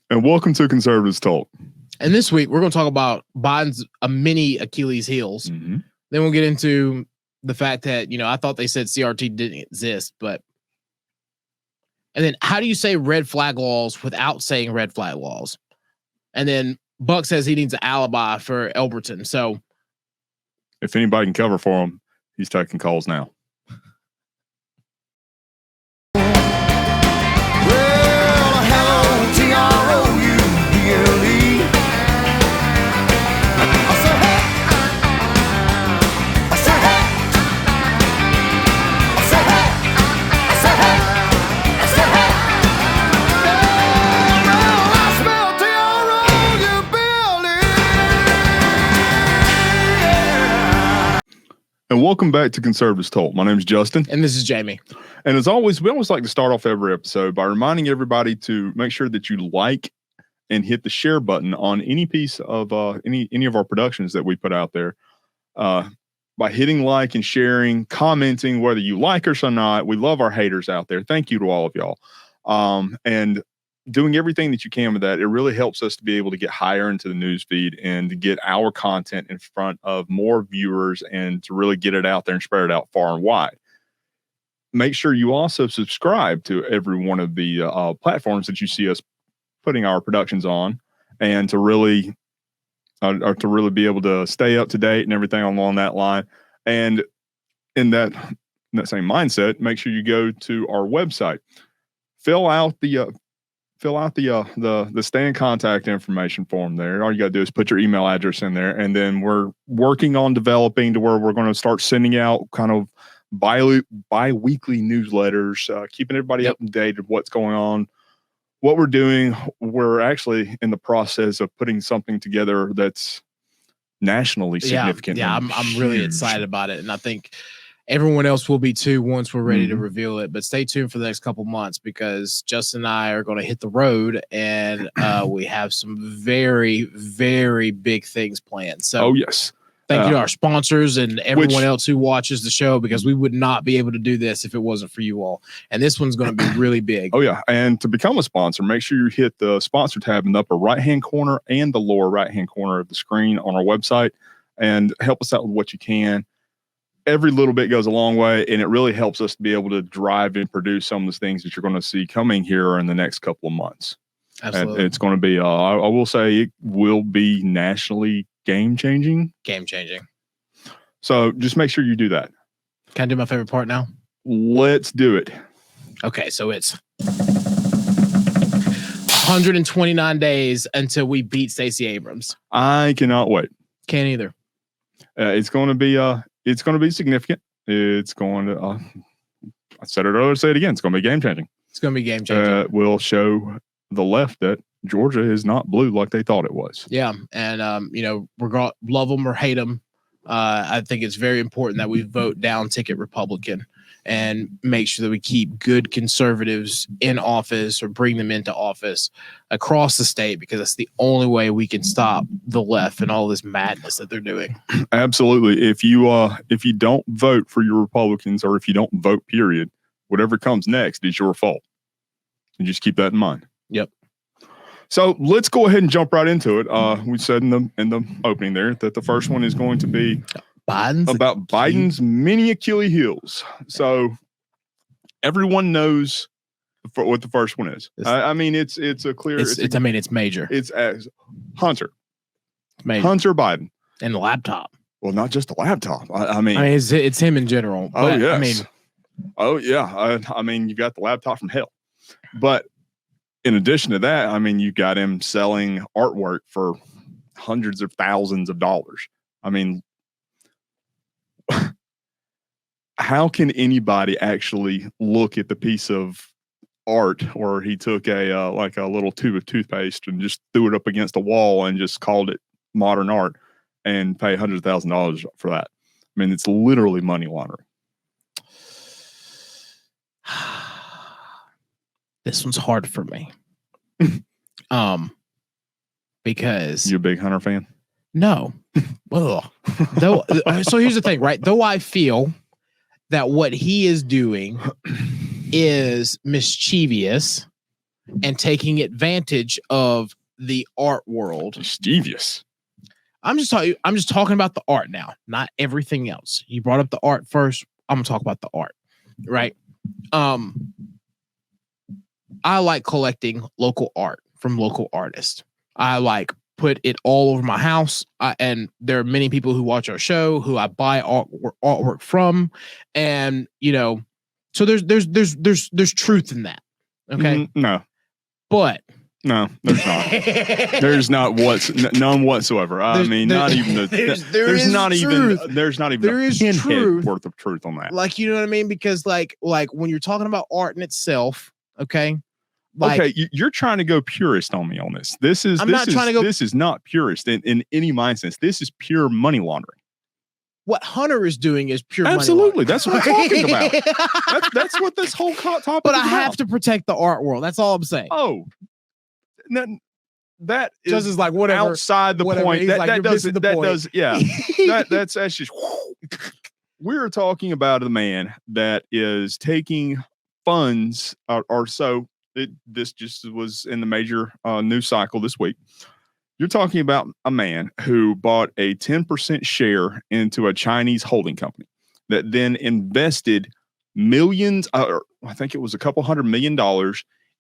And welcome to Conservatives Talk. And this week, we're going to talk about Biden's mini Achilles heels. Mm-hmm. Then we'll get into the fact that, I thought they said CRT didn't exist, but. And then how do you say red flag laws without saying red flag laws? And then Buck says he needs an alibi for Elberton. So if anybody can cover for him, he's taking calls now. And welcome back to Conservatives Talk. My name is Justin. And this is Jamie. And as always, we always like to start off every episode by reminding everybody to make sure that you like and hit the share button on any piece of any of our productions that we put out there. By hitting like and sharing, commenting, whether you like us or not. We love our haters out there. Thank you to all of y'all. And doing everything that you can with that, it really helps us to be able to get higher into the news feed and to get our content in front of more viewers and to really get it out there and spread it out far and wide. Make sure you also subscribe to every one of the platforms that you see us putting our productions on, and to really be able to stay up to date and everything along that line. And in that same mindset, make sure you go to our website, fill out the stay in contact information form there. All you got to do is put your email address in there, and then we're working on developing to where we're going to start sending out kind of bi-weekly newsletters, keeping everybody up to date of what's going on, what we're doing. We're actually in the process of putting something together that's nationally significant. Yeah, I'm really excited about it, and I think everyone else will be too once we're ready to reveal it. But stay tuned for the next couple months, because Justin and I are going to hit the road, and we have some very, very big things planned. So, yes. Thank you to our sponsors and everyone else who watches the show, because we would not be able to do this if it wasn't for you all. And this one's going to be really big. Oh, yeah. And to become a sponsor, make sure you hit the sponsor tab in the upper right-hand corner and the lower right-hand corner of the screen on our website, and help us out with what you can. Every little bit goes a long way, and it really helps us to be able to drive and produce some of the things that you're going to see coming here in the next couple of months. Absolutely. And it's going to be, I will say, it will be nationally game-changing. Game-changing. So just make sure you do that. Can I do my favorite part now? Let's do it. Okay, so it's 129 days until we beat Stacey Abrams. I cannot wait. Can't either. It's going to be significant. It's going to, I said it earlier, say it again. It's going to be game-changing. It's going to be game-changing. We'll show the left that Georgia is not blue like they thought it was. Yeah. And, love them or hate them, I think it's very important that we vote down ticket Republican and make sure that we keep good conservatives in office or bring them into office across the state, because that's the only way we can stop the left and all this madness that they're doing. Absolutely. If you don't vote for your Republicans, or if you don't vote, period, whatever comes next is your fault. And just keep that in mind. Yep. So let's go ahead and jump right into it. We said in the opening there that the first one is going to be Biden's mini Achilles heels. So everyone knows what the first one is. I mean, it's a clear. It's major. It's Hunter. Major. Hunter Biden and the laptop. Well, not just the laptop. I mean, it's him in general. Oh yes. I mean, you got the laptop from hell, but in addition to that, I mean, you got him selling artwork for hundreds of thousands of dollars. I mean, how can anybody actually look at the piece of art, or he took a little tube of toothpaste and just threw it up against a wall and just called it modern art, and pay $100,000 for that? I mean, it's literally money laundering. This one's hard for me. Because you a big Hunter fan? No. So here's the thing, right? Though I feel that what he is doing is mischievous, and taking advantage of the art world. Mischievous. I'm just talking about the art now, not everything else. You brought up the art first. I'm gonna talk about the art, right? I like collecting local art from local artists. I like put it all over my house. And there are many people who watch our show who I buy artwork from, and so there's truth in that. Okay, no, but no, there's not. There's not none whatsoever. I mean, not even there's not even a pinhead worth of truth on that. Like, you know what I mean? Because like when you're talking about art in itself, okay. Okay, you're trying to go purist on me on this. This is not purist in any mind sense. This is pure money laundering. What Hunter is doing is pure Absolutely. money That's what I'm talking about. That's what this whole topic is about. But I have to protect the art world. That's all I'm saying. Oh, that is just is like whatever outside the point. That does yeah. that's just. We're talking about a man that is taking funds or so. This just was in the major news cycle this week. You're talking about a man who bought a 10% share into a Chinese holding company that then invested millions, I think it was a couple $100 million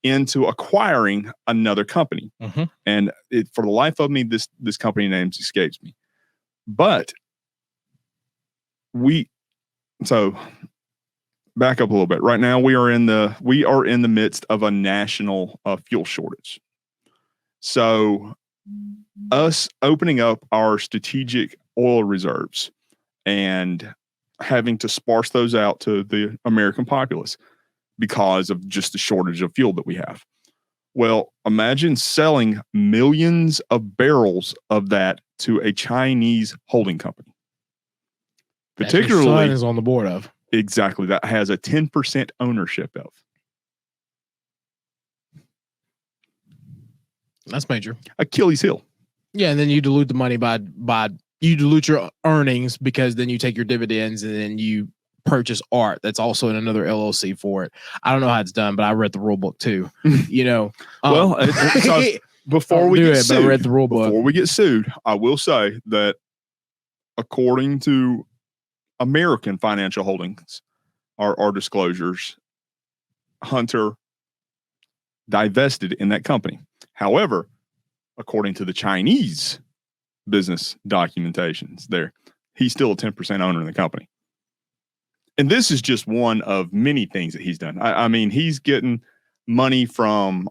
into acquiring another company. Mm-hmm. And for the life of me, this company name escapes me. But back up a little bit. Right now, we are in the midst of a national fuel shortage. So, us opening up our strategic oil reserves and having to sparse those out to the American populace because of just the shortage of fuel that we have. Well, imagine selling millions of barrels of that to a Chinese holding company. Particularly, your son is on the board of. Exactly. That has a 10% ownership of. That's major. Achilles heel. Yeah, and then you dilute the money by you dilute your earnings because then you take your dividends and then you purchase art that's also in another LLC for it. I don't know how it's done, but I read the rule book too. Well, before we get sued, I read the rule book. Before we get sued, I will say that according to American financial holdings, our disclosures, Hunter divested in that company. However, according to the Chinese business documentations there, he's still a 10% owner in the company. And this is just one of many things that he's done. I mean, he's getting money from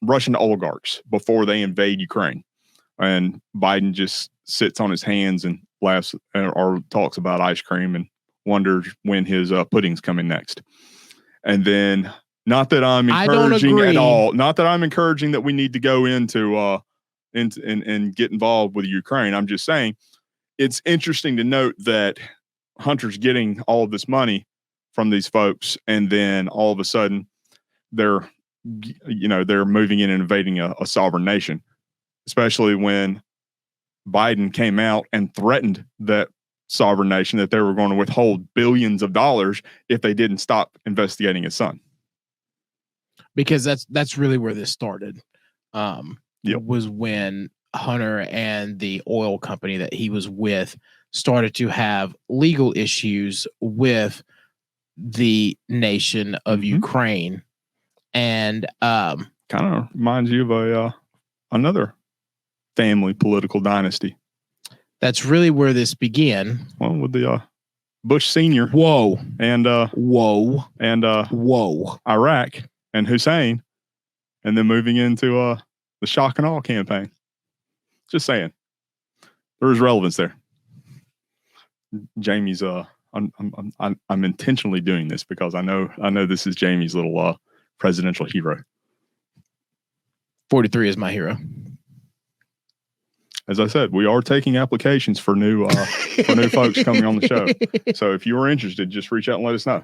Russian oligarchs before they invade Ukraine. And Biden just sits on his hands and laughs or talks about ice cream and wonders when his pudding's coming next. And then, not that I'm encouraging at all, not that I'm encouraging that we need to go into and get involved with Ukraine. I'm just saying it's interesting to note that Hunter's getting all of this money from these folks, and then all of a sudden they're moving in and invading a sovereign nation, especially when Biden came out and threatened that sovereign nation that they were going to withhold billions of dollars if they didn't stop investigating his son. Because that's really where this started. Was when Hunter and the oil company that he was with started to have legal issues with the nation of Ukraine, and kind of reminds you of another family political dynasty. That's really where this began. Well, with the Bush Senior, and Iraq and Hussein, and then moving into the shock and awe campaign. Just saying, there is relevance there. Jamie's I'm intentionally doing this because I know this is Jamie's little presidential hero. 43 is my hero. As I said, we are taking applications for new folks coming on the show. So if you are interested, just reach out and let us know.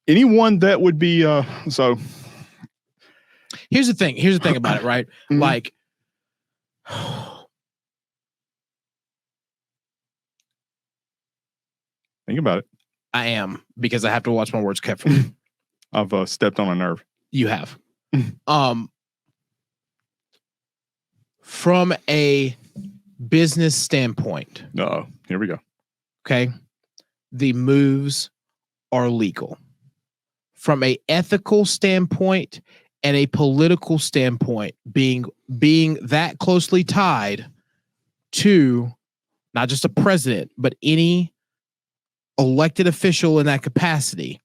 Anyone that would be so. Here's the thing about it, right? Mm-hmm. Like, think about it. I am, because I have to watch my words carefully. I've stepped on a nerve. You have. From a business standpoint. No, here we go. Okay. The moves are legal. From a ethical standpoint and a political standpoint, being that closely tied to not just a president, but any elected official in that capacity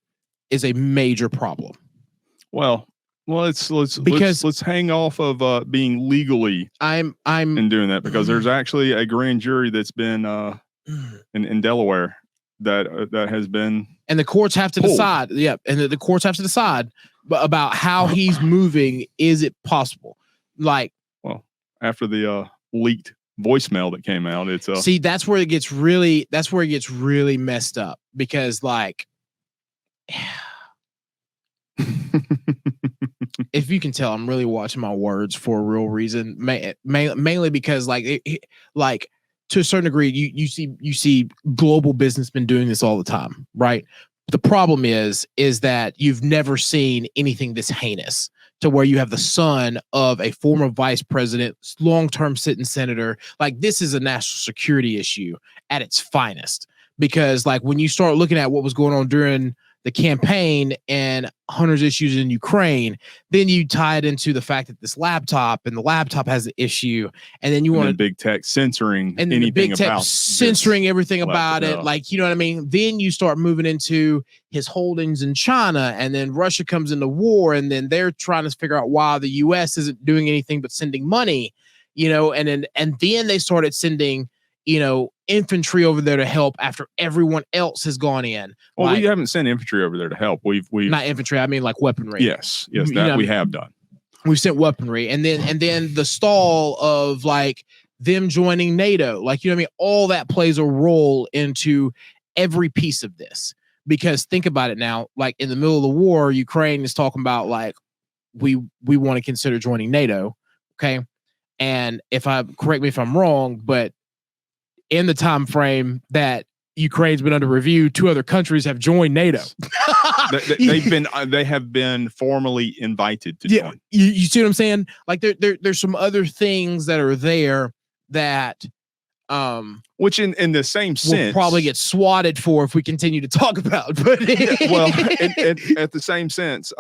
is a major problem. Well, let's hang off of being legally I'm in doing that, because there's actually a grand jury that's been in Delaware that has been, and the courts have to pulled. decide. Yeah, and the courts have to decide about how he's moving. Is it possible? Like, well, after the leaked voicemail that came out, it's see, that's where it gets really messed up, because like if you can tell, I'm really watching my words for a real reason, mainly because like like to a certain degree, you see global businessmen doing this all the time, right? The problem is that you've never seen anything this heinous, to where you have the son of a former vice president, long-term sitting senator. Like, this is a national security issue at its finest, because like when you start looking at what was going on during the campaign and Hunter's issues in Ukraine, then you tie it into the fact that the laptop has an issue, and then you want big tech censoring and anything big tech about censoring everything about it. Like, you know what I mean? Then you start moving into his holdings in China, and then Russia comes into war, and then they're trying to figure out why the US isn't doing anything but sending money, you know, and then they started sending, you know, infantry over there to help after everyone else has gone in. Well, like, we haven't sent infantry over there to help. We've not infantry. I mean, like weaponry. Yes, that we have done. We've sent weaponry, and then the stall of like them joining NATO, like, you know what I mean? All that plays a role into every piece of this, because think about it now, like in the middle of the war, Ukraine is talking about like, we want to consider joining NATO. Okay. And correct me if I'm wrong, but in the time frame that Ukraine's been under review, 2 other countries have joined NATO. they have been formally invited to join. You see what I'm saying? Like there's some other things that are there that which in the same sense we'll probably get swatted for if we continue to talk about. But well, at the same sense,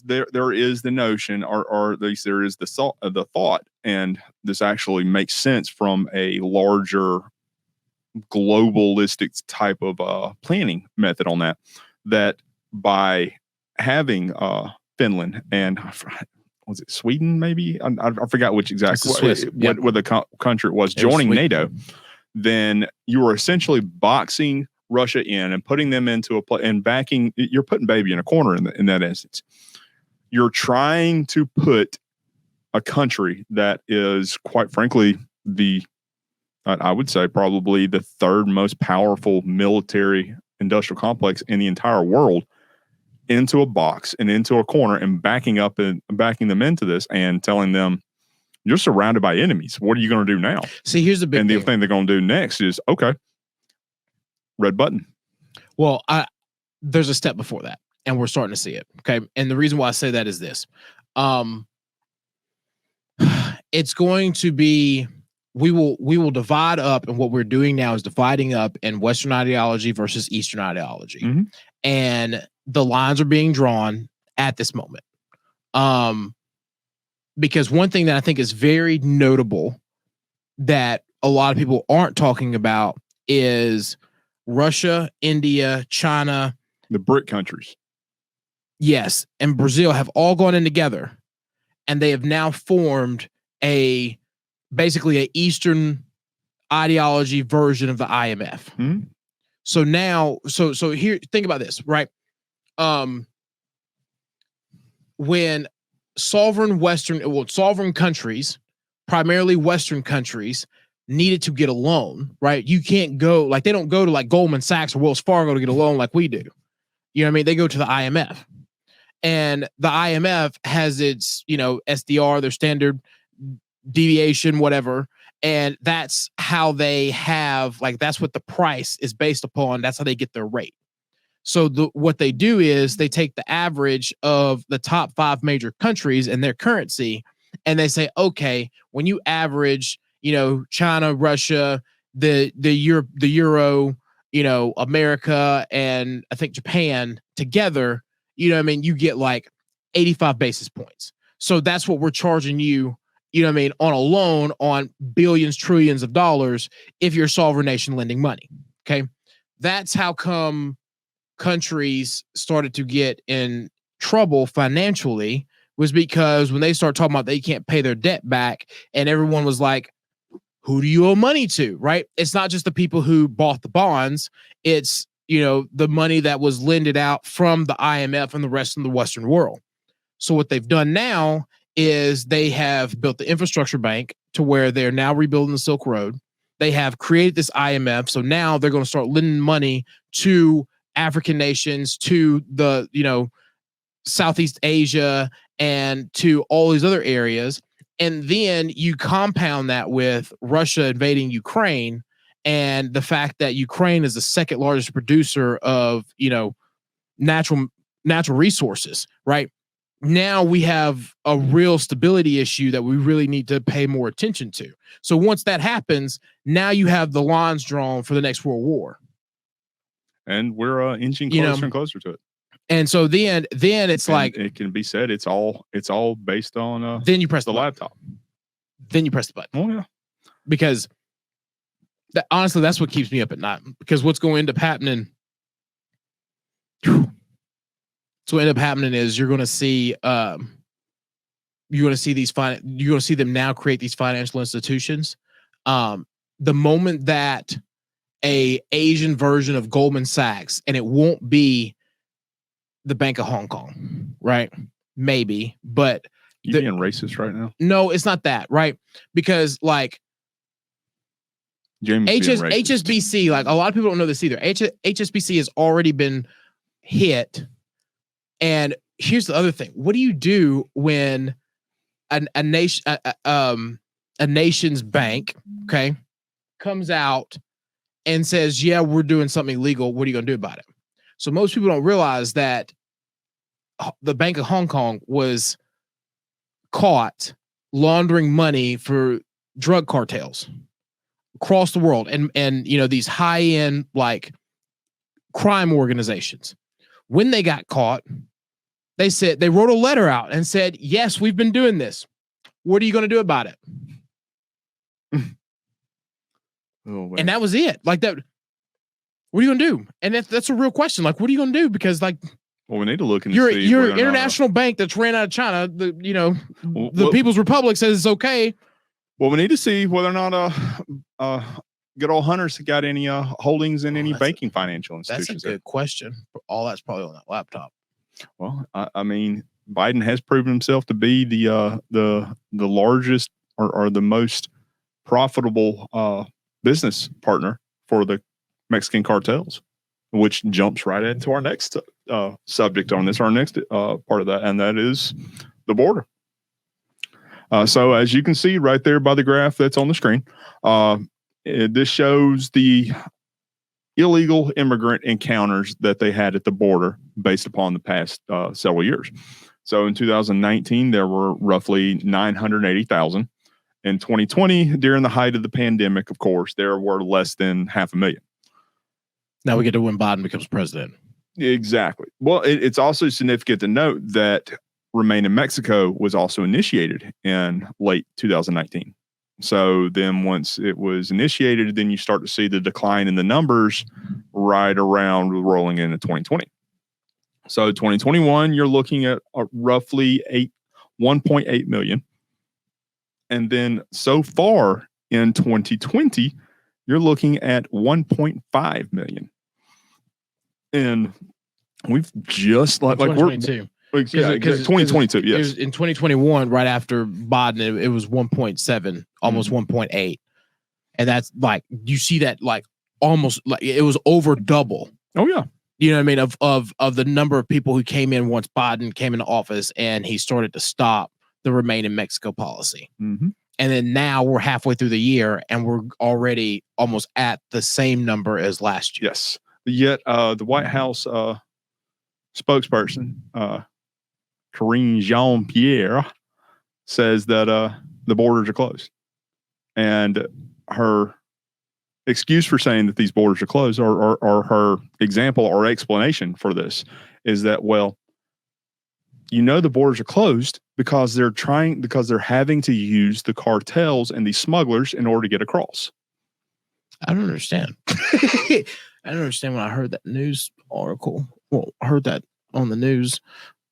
there is the notion, or at least there is the thought, and this actually makes sense from a larger globalistic type of planning method on that by having Finland and was it Sweden, maybe I forgot which exactly what the country it was joining NATO, then you are essentially boxing Russia in and putting them into and backing. You're putting baby in a corner in that instance. You're trying to put a country that is, quite frankly, I would say probably the 3rd most powerful military industrial complex in the entire world into a box and into a corner, and backing them into this and telling them, you're surrounded by enemies. What are you going to do now? See, here's the big thing. The thing they're going to do next is, okay, red button. Well, there's a step before that, and we're starting to see it. Okay. And the reason why I say that is this. It's going to be, we will divide up, and what we're doing now is dividing up in Western ideology versus Eastern ideology. Mm-hmm. And the lines are being drawn at this moment. Because one thing that I think is very notable that a lot of people aren't talking about is Russia, India, China, the BRIC countries. Yes. And Brazil have all gone in together, and they have now formed basically an Eastern ideology version of the IMF. Mm-hmm. So now, so here, think about this, right? When sovereign countries, primarily Western countries, needed to get a loan, right? You can't go, like, they don't go to like Goldman Sachs or Wells Fargo to get a loan like we do. You know what I mean? They go to the IMF, and the IMF has its, you know, SDR, their standard deviation, whatever. And that's how they have, like, that's what the price is based upon. That's how they get their rate. So what they do is they take the average of the top 5 major countries and their currency, and they say, okay, when you average, China, Russia, the euro, America, and I think Japan together, you get like 85 basis points. So that's what we're charging you, on a loan on billions, trillions of dollars if you're a sovereign nation lending money. Okay. That's how come countries started to get in trouble financially, was because when they start talking about they can't pay their debt back, and everyone was like, who do you owe money to? Right. It's not just the people who bought the bonds. It's, the money that was lended out from the IMF and the rest of the Western world. So what they've done now is they have built the infrastructure bank to where they're now rebuilding the Silk Road. They have created this IMF. So now they're going to start lending money to African nations, to the, Southeast Asia, and to all these other areas. And then you compound that with Russia invading Ukraine, and the fact that Ukraine is the second largest producer of, natural resources, right? Now we have a real stability issue that we really need to pay more attention to. So once that happens, now you have the lines drawn for the next World War. And we're inching closer and closer to it. And so then it's like, it can be said it's all based on then you press the laptop. Then you press the button. Oh yeah. Because honestly, that's what keeps me up at night. Because what's going to end up happening? So what end up happening is you're going to see them now create these financial institutions. The moment that a Asian version of Goldman Sachs, and it won't be the Bank of Hong Kong, right? Maybe, but you being racist right now? No, it's not that, right? Because like HSBC, like a lot of people don't know this either. HSBC has already been hit. And here's the other thing: what do you do when a nation's bank, okay, comes out and says, "Yeah, we're doing something illegal. What are you going to do about it?" So most people don't realize that the Bank of Hong Kong was caught laundering money for drug cartels across the world, and these high-end like crime organizations. When they got caught, they wrote a letter out and said, "Yes, we've been doing this. What are you going to do about it?" And that was it. Like that. What are you going to do? And that's a real question. Like, what are you going to do? Because like, well, we need to look into your international bank that's ran out of China. The People's Republic says it's okay. Well, we need to see whether or not good old Hunter's got any holdings in any banking financial institutions. That's a good question. All that's probably on that laptop. Well, I mean, Biden has proven himself to be the largest or the most profitable business partner for the Mexican cartels, which jumps right into our next subject on this, our next part of that, and that is the border. So as you can see right there by the graph that's on the screen, this shows the illegal immigrant encounters that they had at the border based upon the past several years. So in 2019, there were roughly 980,000. In 2020, during the height of the pandemic, of course, there were less than 500,000. Now we get to when Biden becomes president. Exactly. Well, it's also significant to note that Remain in Mexico was also initiated in late 2019. So then once it was initiated, then you start to see the decline in the numbers right around rolling into 2020. So 2021, you're looking at roughly 1.8 million. And then so far in 2020, you're looking at 1.5 million. And we've just like we're 2022, yes. In 2021, right after Biden, it was 1.7, almost 1.8. And that's like, you see that like almost like it was over double. Oh, yeah. You know what I mean? Of the number of people who came in once Biden came into office and he started to stop the Remain in Mexico policy. Mm-hmm. And then now we're halfway through the year and we're already almost at the same number as last year. Yes. Yet the White House spokesperson, Karine Jean-Pierre, says that the borders are closed. And her excuse for saying that these borders are closed, or her example or explanation for this, is that, well, the borders are closed because they're having to use the cartels and the smugglers in order to get across. I don't understand. I don't understand when I heard that news article. Well, I heard that on the news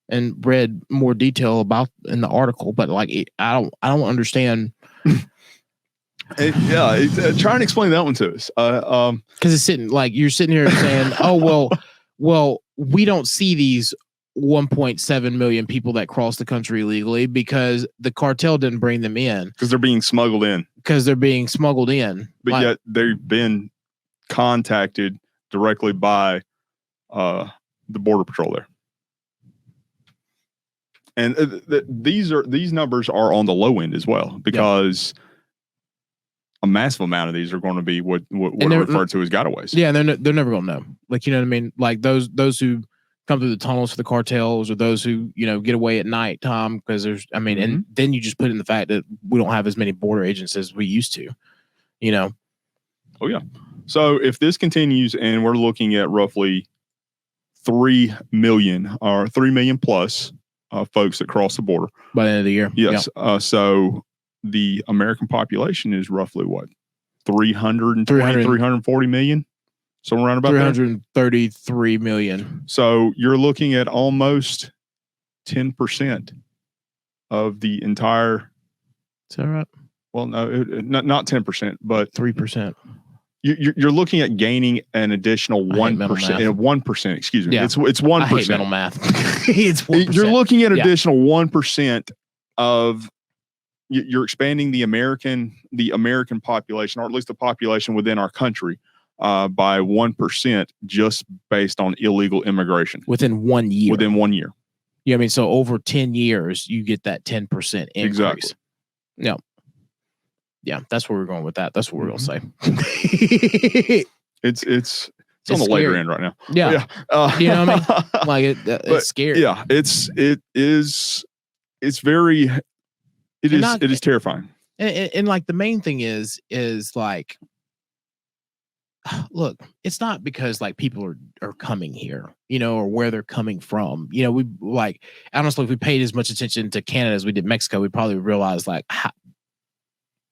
and read more detail about in the article, but like I don't understand. Try and explain that one to us. Because you're sitting here saying, "Oh well, we don't see these 1.7 million people that cross the country illegally because the cartel didn't bring them in because they're being smuggled in. But yet they've been contacted directly by the Border Patrol there. And these numbers are on the low end as well, because a massive amount of these are going to be what are referred to as gotaways. Yeah, and they're never going to know. Like, you know what I mean? Like those who come through the tunnels for the cartels, or those who get away at night, Tom, because there's, and then you just put in the fact that we don't have as many border agents as we used to. Oh yeah. So if this continues, and we're looking at roughly 3 million or 3 million plus folks that cross the border by the end of the year. Yes. So the American population is roughly what? 340 million? Somewhere around about 333 million. So you're looking at almost 10% of the entire. Is that right? Well, no, not 10%, but 3%. You're looking at gaining an additional 1%. 1%, excuse me. Yeah. It's 1%. I hate mental math. It's 1%. You're looking at additional 1% of. You're expanding the American population, or at least the population within our country, by 1% just based on illegal immigration within 1 year. Within 1 year. Yeah, I mean, so over 10 years, you get that 10% increase. Exactly. Yeah. Yeah, that's where we're going with that. That's what we're going to say. It's on the scary. later end right now. Yeah. You know what I mean? Like it's scary. Yeah, it is very. It is terrifying. And like the main thing is like, look, it's not because like people are coming here, or where they're coming from. We like, honestly, if we paid as much attention to Canada as we did Mexico, we'd probably realize like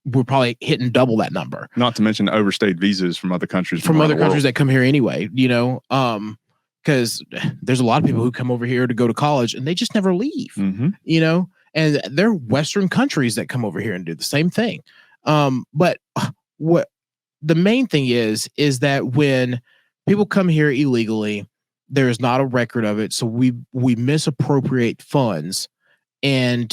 we're probably hitting double that number. Not to mention the overstayed visas from other countries. From other countries that come here anyway, because there's a lot of people who come over here to go to college and they just never leave, and there are Western countries that come over here and do the same thing. But what the main thing is that when people come here illegally, there is not a record of it. So we misappropriate funds and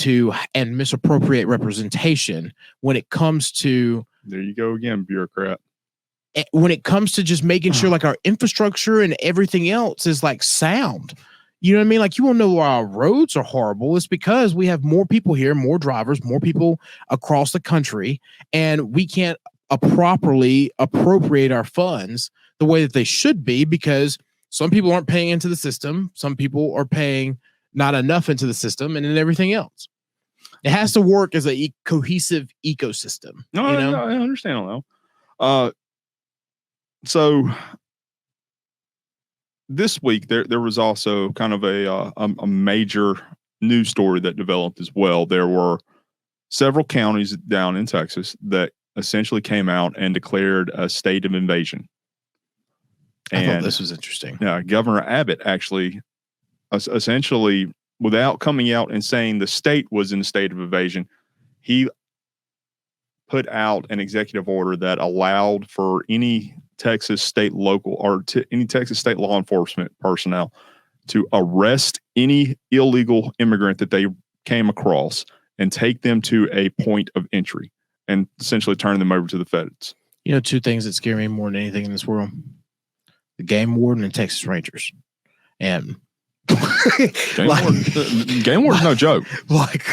misappropriate representation when it comes to. There you go again, bureaucrat. When it comes to just making sure like our infrastructure and everything else is like sound. You know what I mean? Like, you won't know why our roads are horrible. It's because we have more people here, more drivers, more people across the country, and we can't properly appropriate our funds the way that they should be, because some people aren't paying into the system. Some people are paying not enough into the system, and then everything else. It has to work as a cohesive ecosystem. No, I understand all that. So this week there was also kind of a major news story that developed as well. There were several counties down in Texas that essentially came out and declared a state of invasion. I thought this was interesting. Yeah, Governor Abbott actually essentially, without coming out and saying the state was in a state of invasion, he put out an executive order that allowed for any Texas state local or any Texas state law enforcement personnel to arrest any illegal immigrant that they came across and take them to a point of entry and essentially turn them over to the feds. Two things that scare me more than anything in this world: the game warden and Texas Rangers. And game warden's no joke. Like,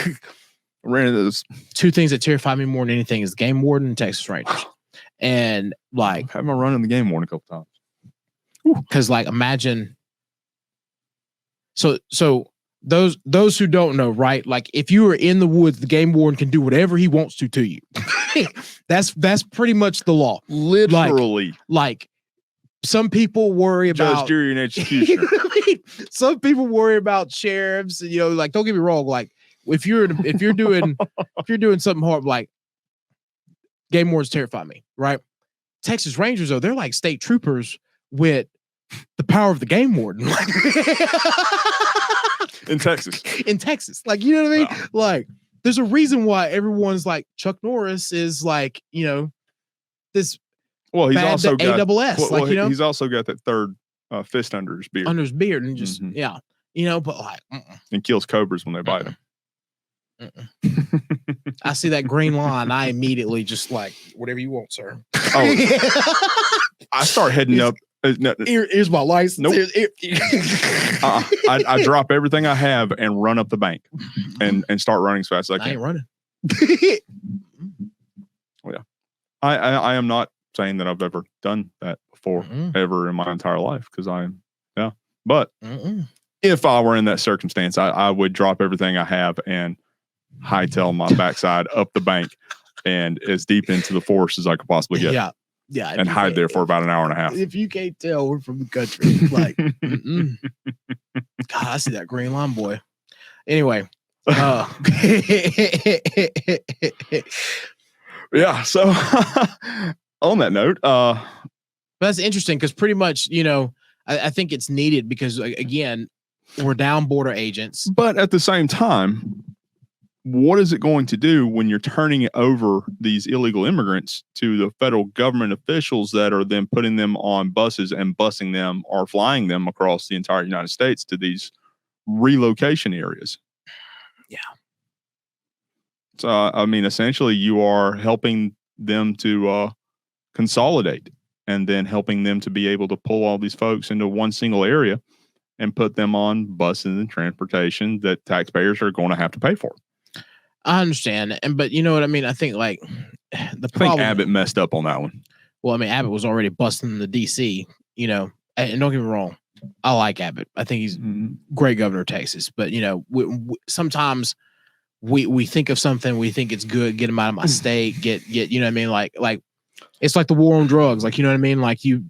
ran into those. Two things that terrify me more than anything is the game warden and Texas Rangers. And like, I've had my run in the game warden a couple times. Because like, imagine So those who don't know, right? Like if you are in the woods, the game warden can do whatever he wants to you. That's pretty much the law. Literally. Like some people worry about judge, jury, and executioner. Some people worry about sheriffs, and like don't get me wrong, like if you're doing something hard, like game wardens terrify me, right? Texas Rangers, though, they're like state troopers with the power of the game warden. In Texas. Like, you know what I mean? Wow. Like, there's a reason why everyone's like Chuck Norris is like, this. Well, he's also got ASS. he's also got that third fist under his beard. And just but like, and kills cobras when they bite him. I see that green line, I immediately just like, whatever you want, sir. Oh, I start heading up. No, here's my license. Nope. I drop everything I have and run up the bank and start running as fast as I can. I ain't running. Well, yeah. I am not saying that I've ever done that before, ever in my entire life, because but if I were in that circumstance, I would drop everything I have and hightail my backside up the bank and as deep into the forest as I could possibly get. Yeah, and hide there for about an hour and a half. If you can't tell, we're from the country. Like, God, I see that green line, boy. Anyway, yeah. So on that note, that's interesting because pretty much, I think it's needed because again, we're down border agents, but at the same time, what is it going to do when you're turning over these illegal immigrants to the federal government officials that are then putting them on buses and busing them or flying them across the entire United States to these relocation areas? Yeah. So, I mean, essentially you are helping them to consolidate and then helping them to be able to pull all these folks into one single area and put them on buses and transportation that taxpayers are going to have to pay for. I understand, but you know what I mean. I think like the problem. I think Abbott messed up on that one. Well, I mean, Abbott was already busting the DC. And don't get me wrong, I like Abbott. I think he's a great governor of Texas. But sometimes we think of something, we think it's good, get him out of my state, get you know what I mean. Like it's like the war on drugs. Like, you know what I mean. Like you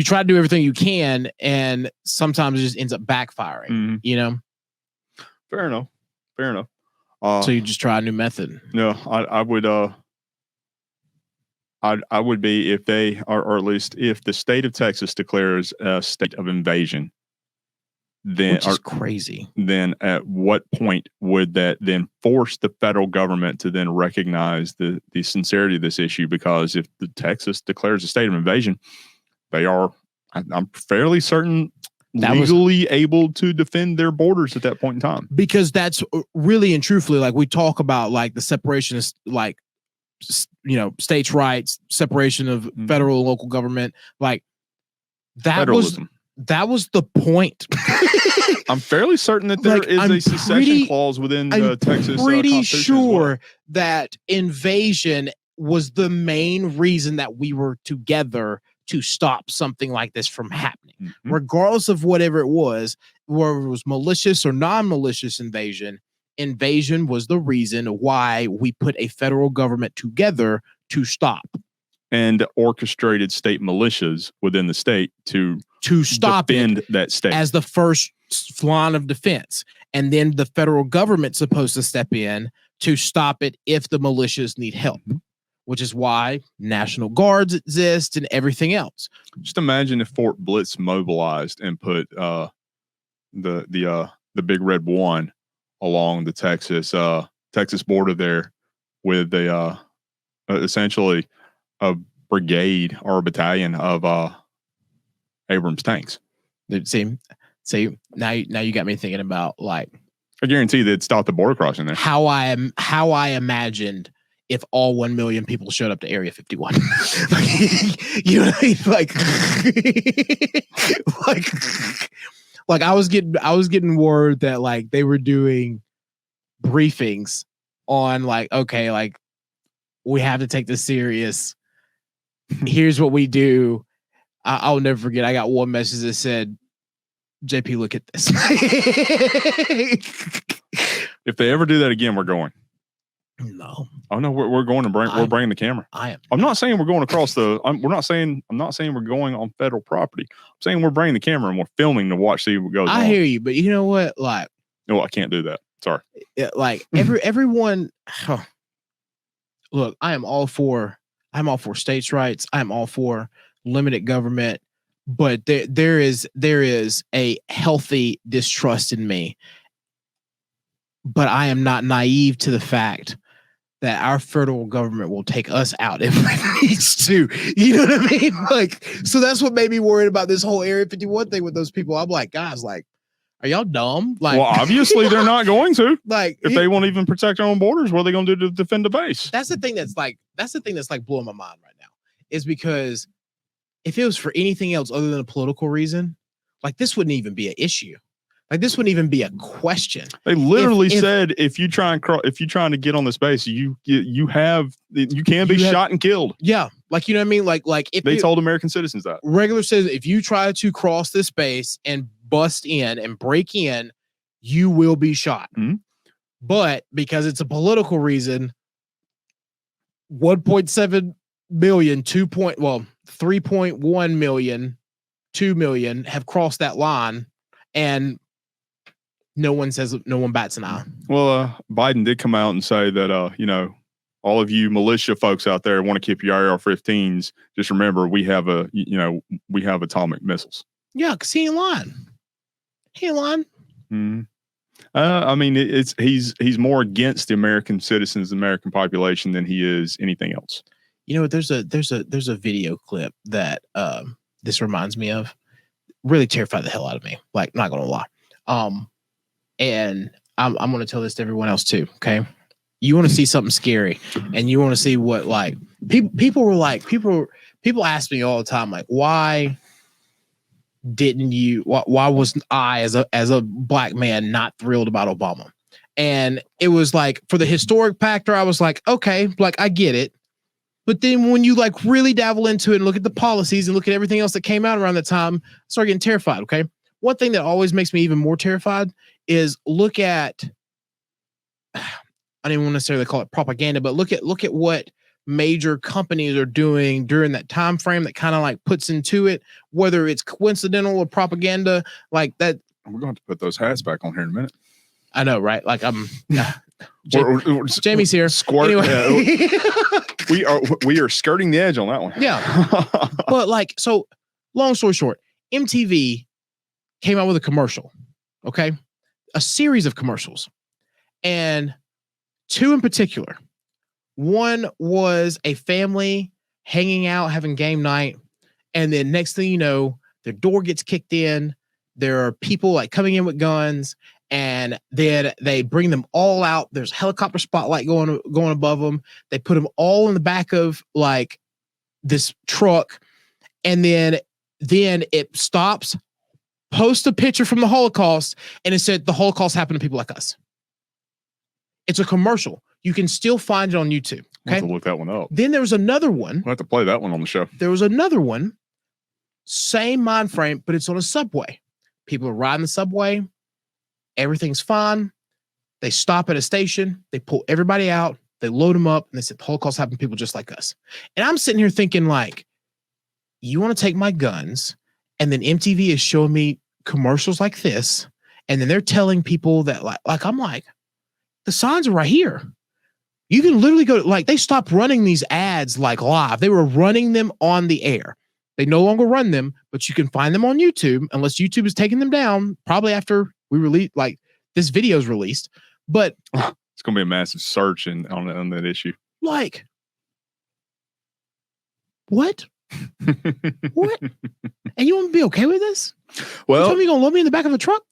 try to do everything you can, and sometimes it just ends up backfiring. Fair enough. So you just try a new method. No, I would. I would be if they or at least if the state of Texas declares a state of invasion, then which is crazy. Then at what point would that then force the federal government to then recognize the sincerity of this issue? Because if the Texas declares a state of invasion, they are, I'm fairly certain, legally able to defend their borders at that point in time. Because that's really and truthfully, like we talk about, like the separationist, like states' rights, separation of federal and local government, like that Federalism. That was the point. I'm fairly certain that there is a secession clause within the Texas Constitution. I'm pretty sure that invasion was the main reason that we were together to stop something like this from happening, regardless of whatever it was, whether it was malicious or non-malicious invasion. Invasion was the reason why we put a federal government together to stop. And orchestrated state militias within the state to stop defend that state as the first line of defense. And then the federal government's supposed to step in to stop it if the militias need help. Which is why National Guards exist and everything else. Just imagine if Fort Blitz mobilized and put the Big Red One along the Texas border there with essentially a brigade or a battalion of Abrams tanks. See, now you got me thinking about, like, I guarantee they'd stop the border crossing there. How I imagined if all 1 million people showed up to Area 51. You know what I mean? Like I was getting word that like they were doing briefings on like, okay, like we have to take this serious. Here's what we do. I'll never forget. I got one message that said, JP, look at this. If they ever do that again, we're going. No. Oh no, we're going to we're bringing the camera. I'm not saying we're going across I'm not saying we're going on federal property. I'm saying we're bringing the camera and we're filming to watch, see what goes on. I hear you, but you know what? Like, no, I can't do that. Sorry. Like everyone. Look, I'm all for states' rights. I'm all for limited government, but there is a healthy distrust in me. But I am not naive to the fact that our federal government will take us out if it needs to. You know what I mean? Like, so that's what made me worried about this whole Area 51 thing with those people. I'm like, guys, like, are y'all dumb? Like, well, obviously they're not going to. Like, if they won't even protect their own borders, what are they going to do to defend the base? That's the thing that's blowing my mind right now, is because if it was for anything else other than a political reason, like, this wouldn't even be an issue. Like, this wouldn't even be a question. They literally said if you trying to get on the space, you can be shot and killed. Yeah, like, you know what I mean. Like if they told American citizens that regular citizens, if you try to cross this space and bust in and break in, you will be shot. Mm-hmm. But because it's a political reason, 1.7 million, 3.1 million, 2 million have crossed that line, and no one bats an eye. Well, Biden did come out and say that, all of you militia folks out there want to keep your AR-15s. Just remember, we have atomic missiles. Yeah, because he ain't lying. Mm-hmm. I mean, he's more against the American citizens, the American population, than he is anything else. You know, there's a video clip that this reminds me of. Really terrified the hell out of me. Like, not gonna lie. And I'm going to tell this to everyone else too. Okay. You want to see something scary, and you want to see what, like, people ask me all the time, like, why wasn't I as a black man not thrilled about Obama? And it was like, for the historic factor, I was like, okay, like, I get it. But then when you, like, really dabble into it and look at the policies and look at everything else that came out around that time, I started getting terrified. Okay. One thing that always makes me even more terrified is look at, I don't even want to necessarily call it propaganda, but look at what major companies are doing during that time frame that kind of, like, puts into it, whether it's coincidental or propaganda, like that. We're going to put those hats back on here in a minute. I know, right? Like, I'm Jamie's here. Squirt. Anyway. We are skirting the edge on that one. Yeah. But, like, so long story short, MTV came out with a commercial. Okay. A series of commercials, and two in particular. One was a family hanging out, having game night. And then next thing you know, their door gets kicked in. There are people, like, coming in with guns, and then they bring them all out. There's a helicopter spotlight going above them. They put them all in the back of, like, this truck. And then it stops, post a picture from the Holocaust, and it said the Holocaust happened to people like us. It's a commercial. You can still find it on YouTube. Okay, I'll have to look that one up. Then there was another one. We'll have to play that one on the show. There was another one, same mind frame, but it's on a subway. People are riding the subway. Everything's fine. They stop at a station. They pull everybody out. They load them up, and they said the Holocaust happened to people just like us. And I'm sitting here thinking, like, you want to take my guns, and then MTV is showing me commercials like this, and then they're telling people that, like I'm like, the signs are right here. You can literally go, like, they stopped running these ads, like, live. They were running them on the air. They no longer run them, but you can find them on YouTube, unless YouTube is taking them down, probably after we release, like, this video is released. But it's going to be a massive search on that issue. Like, what? What? And you want to be okay with this? Well, you gonna load me in the back of a truck?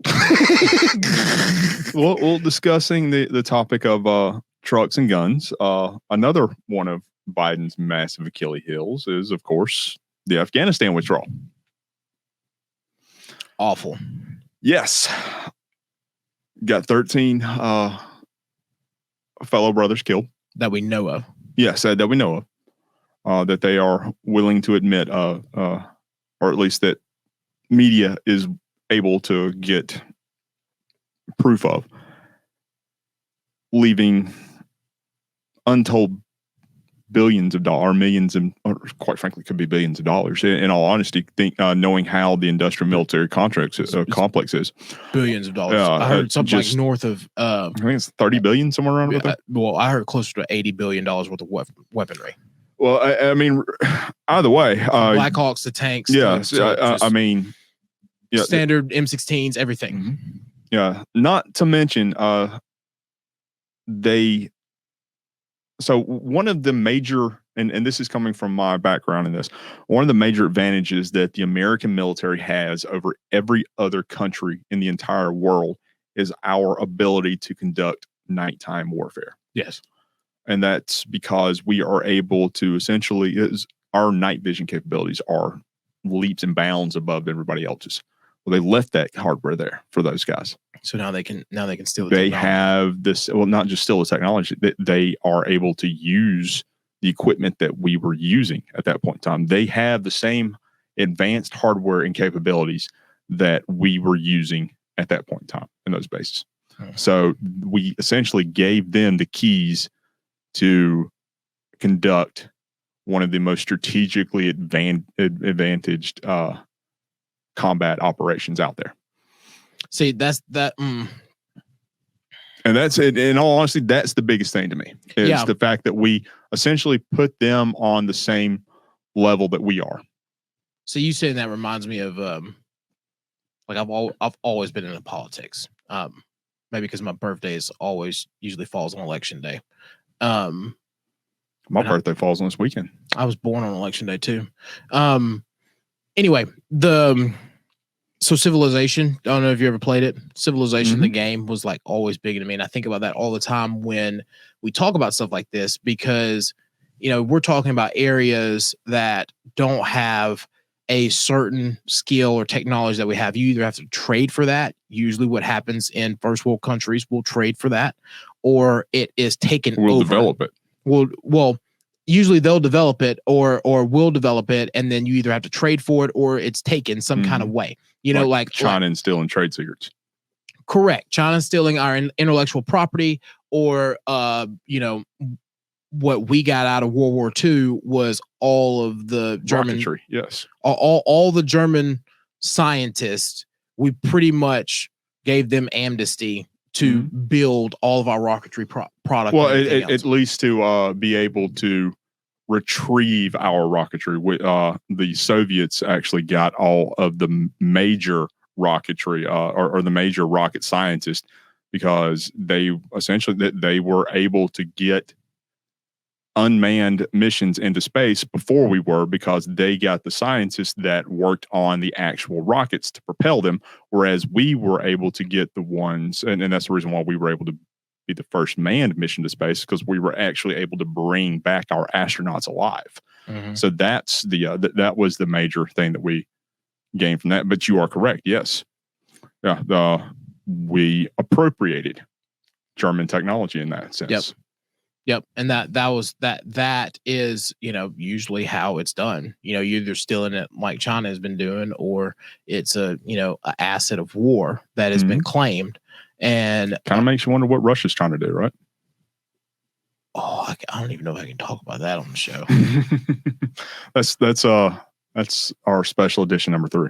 Well, discussing the topic of trucks and guns. Another one of Biden's massive Achilles heels is, of course, the Afghanistan withdrawal. Awful. Yes. Got 13 fellow brothers killed. That we know of. Yes, that we know of. That they are willing to admit, or at least that media is able to get proof of, leaving untold billions of dollars, millions, or quite frankly, could be billions of dollars. In all honesty, knowing how the industrial military complex is, billions of dollars. I heard something like north of, I think it's 30 billion, somewhere around there. Well, I heard closer to $80 billion worth of weaponry. Well, I mean, either way, Blackhawks, the tanks. Yeah, I mean, yeah, standard M16s, everything. Mm-hmm. Yeah, not to mention, So one of the major, and this is coming from my background in this, one of the major advantages that the American military has over every other country in the entire world is our ability to conduct nighttime warfare. Yes. And that's because we are able to essentially, our night vision capabilities are leaps and bounds above everybody else's. Well, they left that hardware there for those guys. So now they can steal the technology. They have this, well, not just steal the technology, they are able to use the equipment that we were using at that point in time. They have the same advanced hardware and capabilities that we were using at that point in time in those bases. So we essentially gave them the keys to conduct one of the most strategically advantaged combat operations out there. See, that's that. And that's it. In all honesty, that's the biggest thing to me is the fact that we essentially put them on the same level that we are. So you saying that reminds me of like I've always been into politics. Maybe because my birthday usually falls on election day. My birthday falls on this weekend. I was born on election day too. Anyway, so Civilization, I don't know if you ever played it. Civilization, the game, was like always big to me. And I think about that all the time when we talk about stuff like this, because, you know, we're talking about areas that don't have a certain skill or technology that we have. You either have to trade for that. Usually what happens in first world countries, we'll trade for that, or it is taken over. We'll develop it. Well, usually they'll develop it or we'll develop it, and then you either have to trade for it or it's taken some kind of way. You know, like China and stealing trade secrets. Correct. China stealing our intellectual property, or you know, what we got out of World War II was all of the German rocketry. Yes. All the German scientists, we pretty much gave them amnesty to build all of our rocketry product. Well, at least to be able to retrieve our rocketry. The Soviets actually got all of the major rocketry or the major rocket scientists, because they were able to get unmanned missions into space before we were, because they got the scientists that worked on the actual rockets to propel them, whereas we were able to get the ones, and that's the reason why we were able to be the first manned mission to space, because we were actually able to bring back our astronauts alive. So that's that was the major thing that we gained from that. But you are correct. Yes. Yeah. We appropriated German technology in that sense. Yep. And that is, you know, usually how it's done. You know, you're either stealing it like China has been doing, or it's an asset of war that has been claimed. And kind of makes you wonder what Russia's trying to do, right? Oh, I don't even know if I can talk about that on the show. That's our special edition number 3.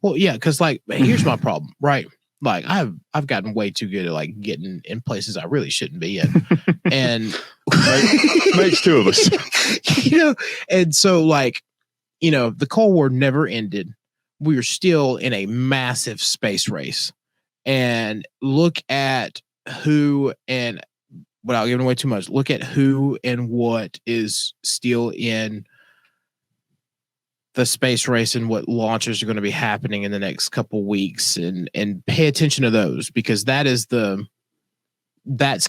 Well, yeah, because like here's my problem, right? Like I've gotten way too good at like getting in places I really shouldn't be in, and makes two of us. You know, and so like, you know, the Cold War never ended. We are still in a massive space race, and look at who, and without giving away too much, look at who and what is still in the space race and what launches are going to be happening in the next couple weeks, and pay attention to those, because that's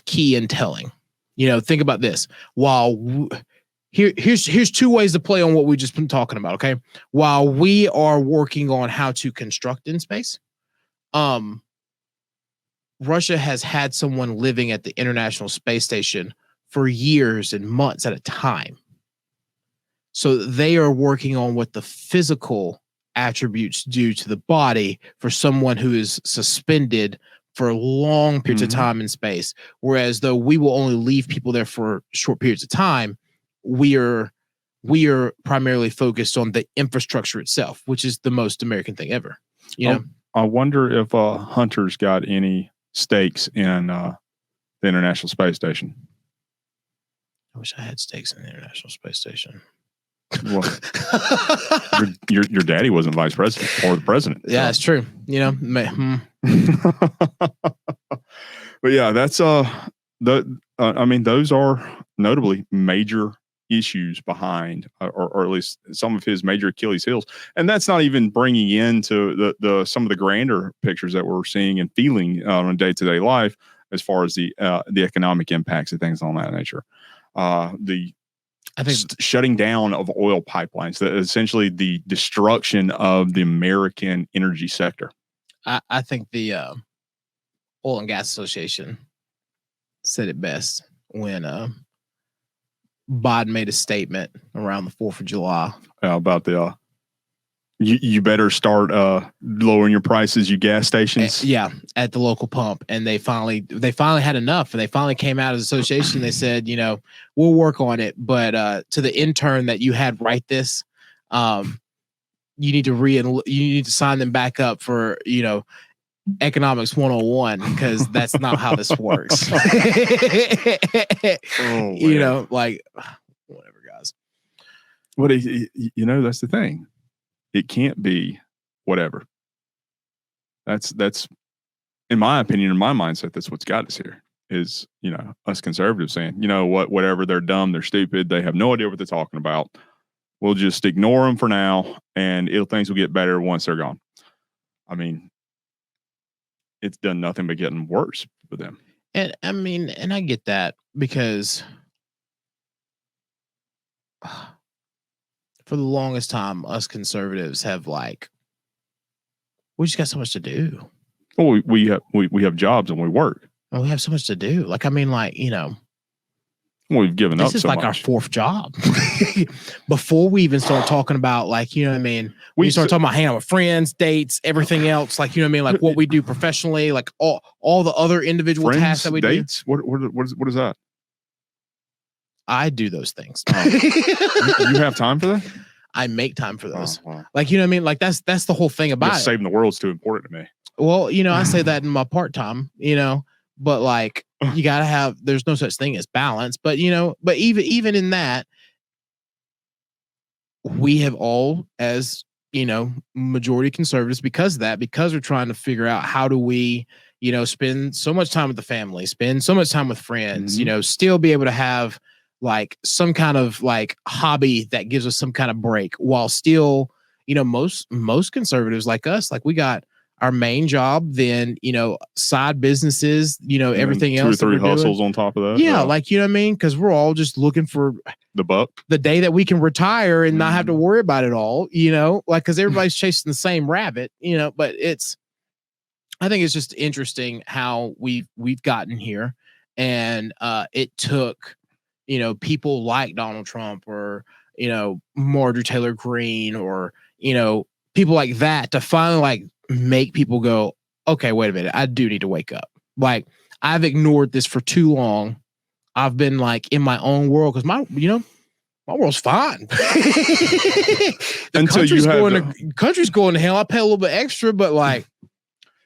key in telling. You know, think about this. Here's 2 ways to play on what we just been talking about. Okay. While we are working on how to construct in space, Russia has had someone living at the International Space Station for years and months at a time. So they are working on what the physical attributes due to the body for someone who is suspended for long periods of time and space. Whereas though we will only leave people there for short periods of time, we are primarily focused on the infrastructure itself, which is the most American thing ever. You know, I wonder if Hunter's got any stakes in the International Space Station. I wish I had stakes in the International Space Station. Well, your daddy wasn't vice president or the president. Yeah, that's true. You know, but yeah, that's I mean, those are notably major issues behind, or at least some of his major Achilles heels, and that's not even bringing into the some of the grander pictures that we're seeing and feeling on day-to-day life as far as the economic impacts and things on that nature. I think shutting down of oil pipelines, essentially the destruction of the American energy sector. I think the Oil and Gas Association said it best when Biden made a statement around the 4th of July about the you better start lowering your prices, you gas stations. At the local pump. And they finally had enough, and they finally came out as an association. They said, you know, we'll work on it, but to the intern that you had write this, you need to sign them back up for, you know, economics 101, because that's not how this works. You know, like, whatever, guys. But you know, that's the thing. It can't be whatever. That's in my opinion, in my mindset, that's what's got us here. Is, you know, us conservatives saying, you know what, whatever, they're dumb, they're stupid, they have no idea what they're talking about. We'll just ignore them for now, and things will get better once they're gone. I mean, it's done nothing but getting worse for them. And I mean, and I get that, because for the longest time, us conservatives have, like, we just got so much to do. Well, we have jobs and we work. Well, we have so much to do. Like, I mean, like, you know, we've given up so much. This is like our 4th job. Before we even start talking about, like, you know what I mean? We start talking about hanging out with friends, dates, everything else. Like, you know what I mean? Like what we do professionally, like all the other individual tasks that we dates? Do. What is that? I do those things. You have time for that? I make time for those. Oh, wow. Like, you know what I mean? Like that's the whole thing about it. Saving the world's too important to me. Well, you know, I say that in my part-time, you know, but like, you gotta have, there's no such thing as balance, but you know, but even in that, we have all, as you know, majority conservatives, because we're trying to figure out how do we, you know, spend so much time with the family, spend so much time with friends, you know, still be able to have like some kind of like hobby that gives us some kind of break, while still, you know, most conservatives like us, like we got our main job, then, you know, side businesses, you know, everything else. 2 or 3 hustles on top of that. Yeah, like, you know what I mean? Because we're all just looking for the buck, the day that we can retire and not have to worry about it all, you know, like, because everybody's chasing the same rabbit, you know. But I think it's just interesting how we've gotten here, and it took, you know, people like Donald Trump, or, you know, Marjorie Taylor Greene, or, you know, people like that to finally like make people go, okay, wait a minute, I do need to wake up. Like, I've ignored this for too long. I've been like in my own world, because my world's fine. Country's going to hell. I pay a little bit extra, but like,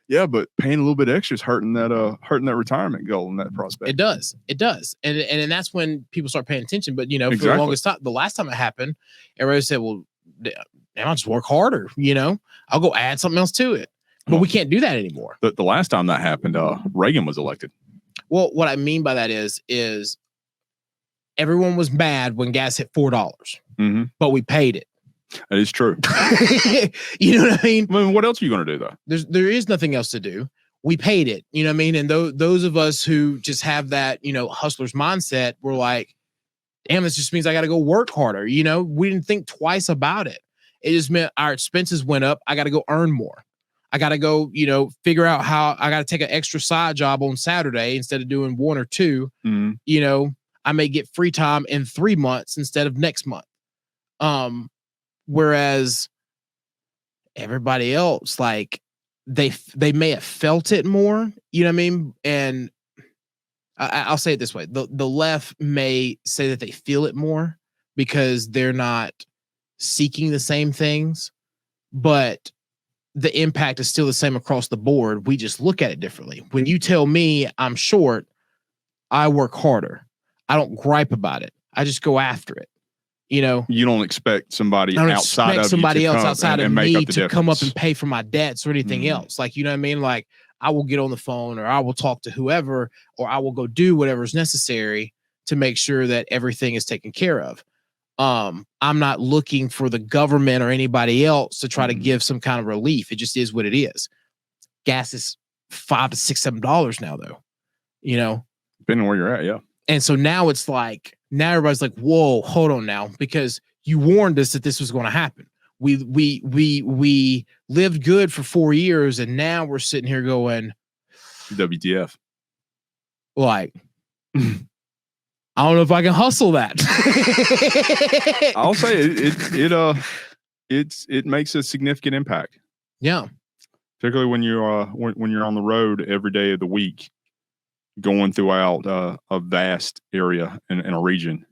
yeah, but paying a little bit extra is hurting that retirement goal and that prospect. It does, and that's when people start paying attention. But you know, for the longest time, the last time it happened, everybody said, well, I'll just work harder, you know, I'll go add something else to it. But we can't do that anymore. The last time that happened, Reagan was elected. Well, what I mean by that is everyone was mad when gas hit $4, but we paid it. That is true. You know what I mean? I mean, what else are you going to do though? There is nothing else to do. We paid it. You know what I mean? And those of us who just have that, you know, hustler's mindset, we're like, damn, this just means I got to go work harder. You know, we didn't think twice about it. It just meant our expenses went up. I got to go earn more. I got to go, you know, figure out how I got to take an extra side job on Saturday instead of doing 1 or 2. You know, I may get free time in 3 months instead of next month. Whereas everybody else, like they may have felt it more, you know what I mean? And I'll say it this way. The left may say that they feel it more because they're not seeking the same things, but the impact is still the same across the board. We just look at it differently. When you tell me I'm short, I work harder. I don't gripe about it. I just go after it. You know, you don't expect somebody outside of somebody else outside of me to come up difference. and pay for my debts or anything else. Like, you know what I mean? Like, I will get on the phone or I will talk to whoever, or I will go do whatever is necessary to make sure that everything is taken care of. I'm not looking for the government or anybody else to try to give some kind of relief. It just is what it is. Gas is $5 to $6, $7 now, though, you know, depending on where you're at. Yeah. And so now it's like, now everybody's like, whoa, hold on now, because you warned us that this was going to happen. We lived good for 4 years, and now we're sitting here going, WTF? Like, I don't know if I can hustle that. I'll say it makes a significant impact. Yeah, particularly when you're on the road every day of the week, going throughout a vast area in a region,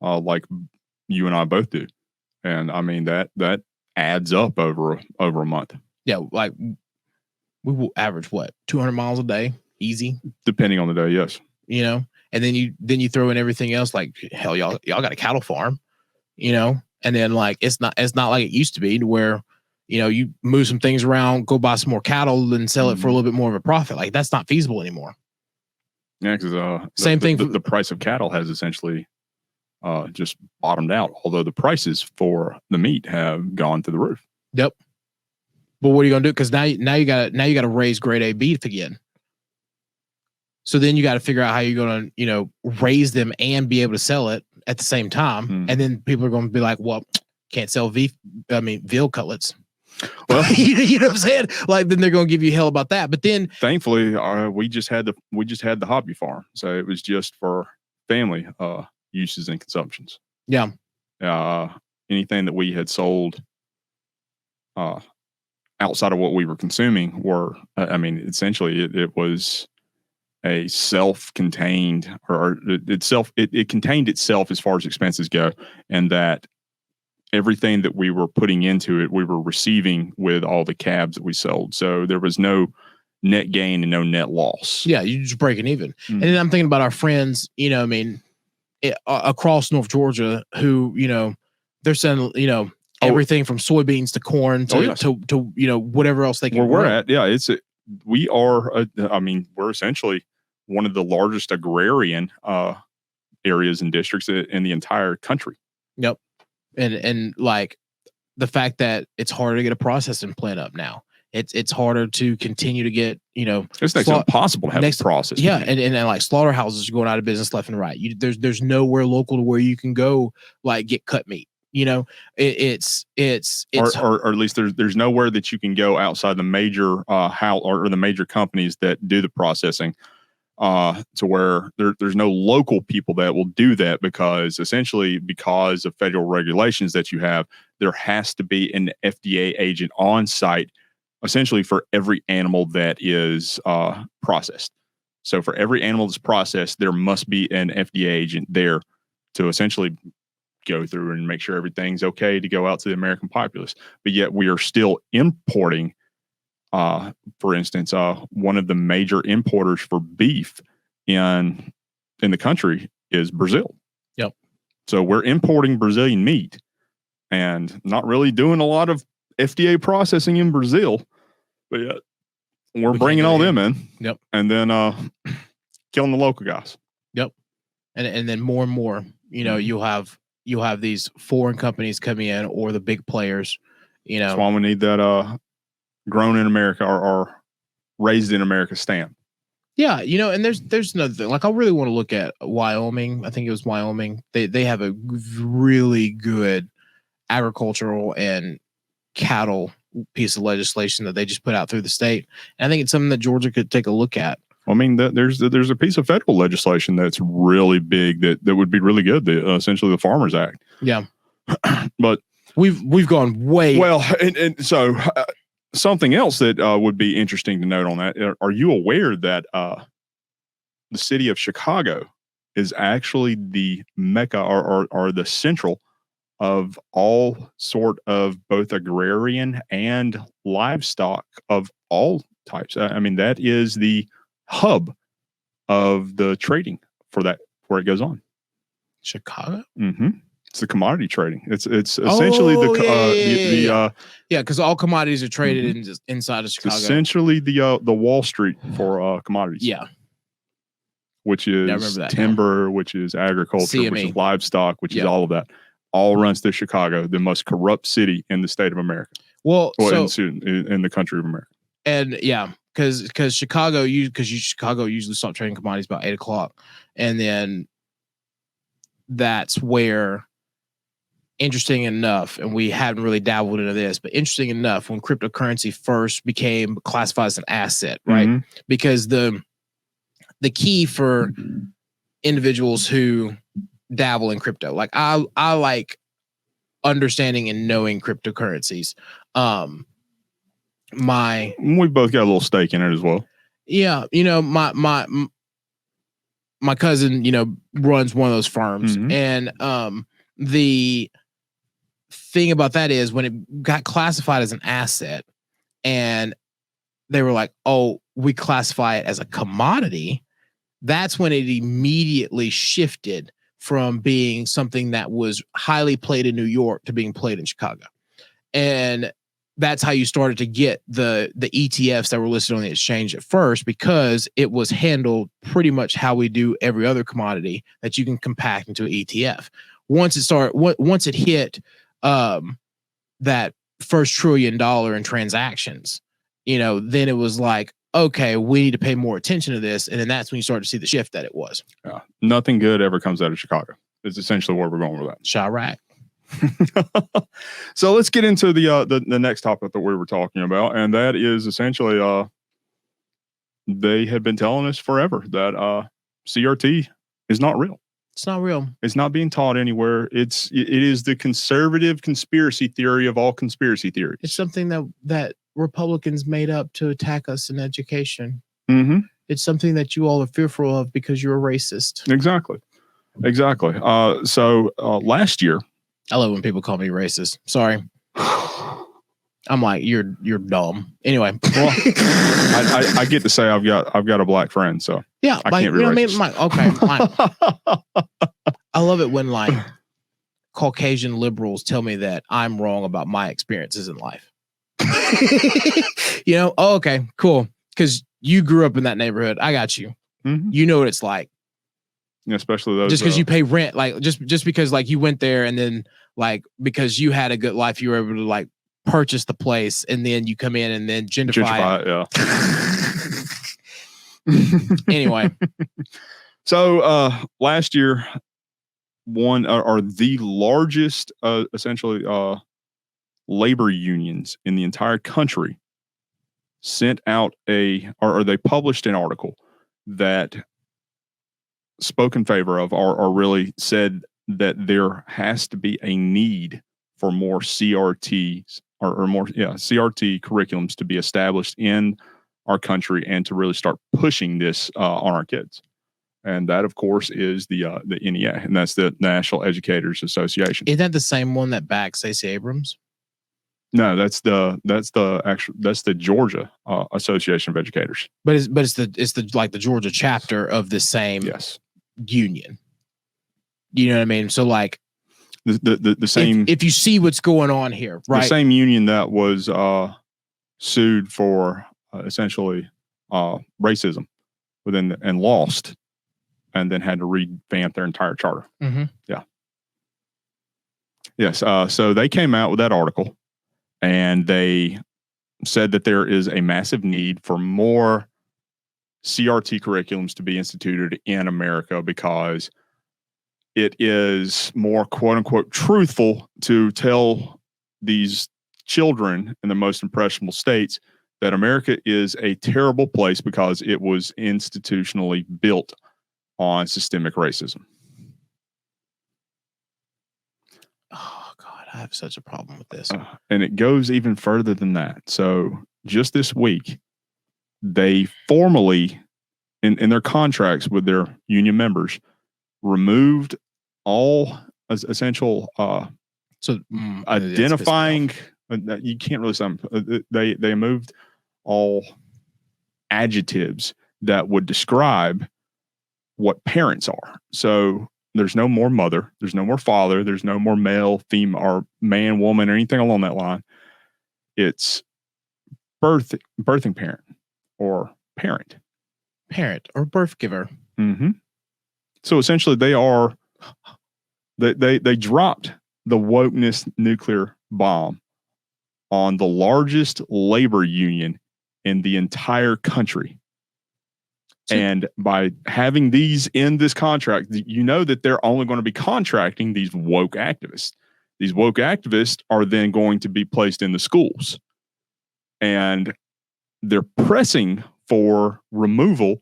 like you and I both do. And I mean, that adds up over a month. Yeah. Like we will average what, 200 miles a day, easy, depending on the day. Yes. You know, and then you throw in everything else. Like, hell, y'all got a cattle farm, you know, and then like, it's not like it used to be, to where, you know, you move some things around, go buy some more cattle and sell it for a little bit more of a profit. Like, that's not feasible anymore. Yeah, because same thing. The price of cattle has essentially just bottomed out, although the prices for the meat have gone through the roof. Yep. But what are you gonna do? Because now you got to raise grade A beef again. So then you got to figure out how you're gonna, you know, raise them and be able to sell it at the same time. And then people are going to be like, well, can't sell veal cutlets. Well, you know what I'm saying? Like, then they're going to give you hell about that. But then, thankfully, we just had the hobby farm, so it was just for family uses and consumptions. Yeah. Anything that we had sold outside of what we were consuming were, essentially, it was a self-contained, or it contained itself as far as expenses go, and that everything that we were putting into it, we were receiving with all the calves that we sold. So there was no net gain and no net loss. Yeah, you're just breaking even. And then I'm thinking about our friends, you know, across North Georgia, who, you know, they're selling, you know, everything from soybeans to corn to you know, whatever else they can. Where we're at, yeah, we're essentially one of the largest agrarian areas and districts in the entire country. Yep. And like the fact that it's harder to get a processing plant up now. It's harder to continue to get, you know, it's next to impossible to have a process. Yeah. And like slaughterhouses are going out of business left and right. There's nowhere local to where you can go like get cut meat. You know, it's or at least there's nowhere that you can go outside the major or the major companies that do the processing, to where there's no local people that will do that, because of federal regulations that you have, there has to be an FDA agent on site, essentially for every animal that is processed. So for every animal that's processed, there must be an FDA agent there to essentially go through and make sure everything's okay to go out to the American populace. But yet we are still importing, for instance, one of the major importers for beef in the country is Brazil. Yep. So we're importing Brazilian meat and not really doing a lot of FDA processing in Brazil, but yet we're bringing all them in. Yep. And then killing the local guys. Yep. And then more and more, you know, you'll have these foreign companies coming in, or the big players, you know. That's why we need that grown in America or raised in America stamp. Yeah, you know, and there's another thing. Like, I really want to look at Wyoming. I think it was Wyoming. They have a really good agricultural and cattle piece of legislation that they just put out through the state. And I think it's something that Georgia could take a look at. I mean, there's a piece of federal legislation that's really big that would be really good. Essentially the Farmers Act. Yeah. But We've gone way well, and so something else that would be interesting to note on that. Are you aware that the city of Chicago is actually the mecca or the central of all sort of both agrarian and livestock of all types? I mean, that is the hub of the trading for that, where it goes on. Chicago? Mm-hmm. It's the commodity trading. It's essentially because all commodities are traded inside of Chicago. It's essentially the Wall Street for commodities. Yeah. Which is timber, which is agriculture, CME. which is livestock, which is all of that. All runs through Chicago, the most corrupt city in the state of America. Well, in the country of America. And because Chicago usually stop trading commodities about 8 o'clock, and then that's where, interesting enough, and we haven't really dabbled into this, but interesting enough, when cryptocurrency first became classified as an asset, right? Mm-hmm. Because the key for individuals who dabble in crypto, like I like understanding and knowing cryptocurrencies. We both got a little stake in it as well. Yeah, my cousin, runs one of those firms, and the thing about that is when it got classified as an asset, and they were like, "Oh, we classify it as a commodity." That's when it immediately shifted from being something that was highly played in New York to being played in Chicago. And that's how you started to get the ETFs that were listed on the exchange at first, because it was handled pretty much how we do every other commodity that you can compact into an ETF. Once it hit that first $1 trillion in transactions, then it was like, okay, we need to pay more attention to this. And then that's when you start to see the shift that it was. Yeah. Nothing good ever comes out of Chicago. It's essentially where we're going with that. Chirac. So let's get into the next topic that we were talking about. And that is essentially, they had been telling us forever that CRT is not real. It's not real. It's not being taught anywhere. It is the conservative conspiracy theory of all conspiracy theories. It's something that Republicans made up to attack us in education. Mm-hmm. It's something that you all are fearful of because you're a racist. Exactly. So last year, I love when people call me racist. Sorry. I'm like, you're dumb. Anyway, well, I get to say I've got a black friend, so yeah, I can't be racist. Okay. I love it when like Caucasian liberals tell me that I'm wrong about my experiences in life. Oh, okay, cool. Because you grew up in that neighborhood. I got you. Mm-hmm. You know what it's like. Yeah, especially those. Just because you pay rent, like just because like you went there and then like because you had a good life, you were able to like purchase the place and then you come in and then gentrify it. Yeah. Anyway. So last year, one are the largest essentially labor unions in the entire country sent out or they published an article that spoke in favor of or really said that there has to be a need for more CRTs or more CRT curriculums to be established in our country and to really start pushing this on our kids. And that, of course, is the NEA, and that's the National Educators Association. Isn't that the same one that backs Stacey Abrams? No, that's the Georgia Association of Educators. But it's the like the Georgia chapter of the same union. You know what I mean? So like the same. If you see what's going on here, right? The same union that was sued for essentially racism, and lost, and then had to revamp their entire charter. Mm-hmm. Yeah. Yes. So they came out with that article. And they said that there is a massive need for more CRT curriculums to be instituted in America because it is more, quote unquote, truthful to tell these children in the most impressionable states that America is a terrible place because it was institutionally built on systemic racism. Oh, God. have such a problem with this. And it goes even further than that. So just this week, they formally, in their contracts with their union members, removed all essential identifying. You can't really say they removed all adjectives that would describe what parents are. So there's no more mother, there's no more father, there's no more male, female, or man, woman, or anything along that line. It's birthing parent or parent or birth giver. Mm-hmm. So essentially, they dropped the wokeness nuclear bomb on the largest labor union in the entire country. And by having these in this contract, you know that they're only going to be contracting these woke activists. These woke activists are then going to be placed in the schools. And they're pressing for removal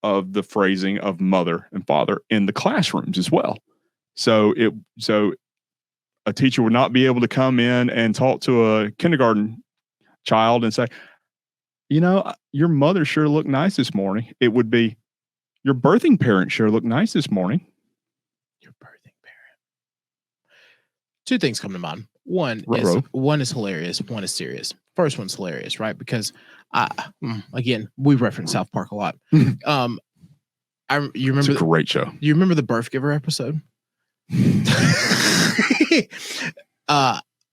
of the phrasing of mother and father in the classrooms as well. So a teacher would not be able to come in and talk to a kindergarten child and say, you know, your mother sure looked nice this morning. It would be, your birthing parent sure looked nice this morning. Your birthing parent. Two things come to mind. One is hilarious. One is serious. First one's hilarious, right? Because again, we reference South Park a lot. You remember? It's a great show. Do you remember the Birth Giver episode?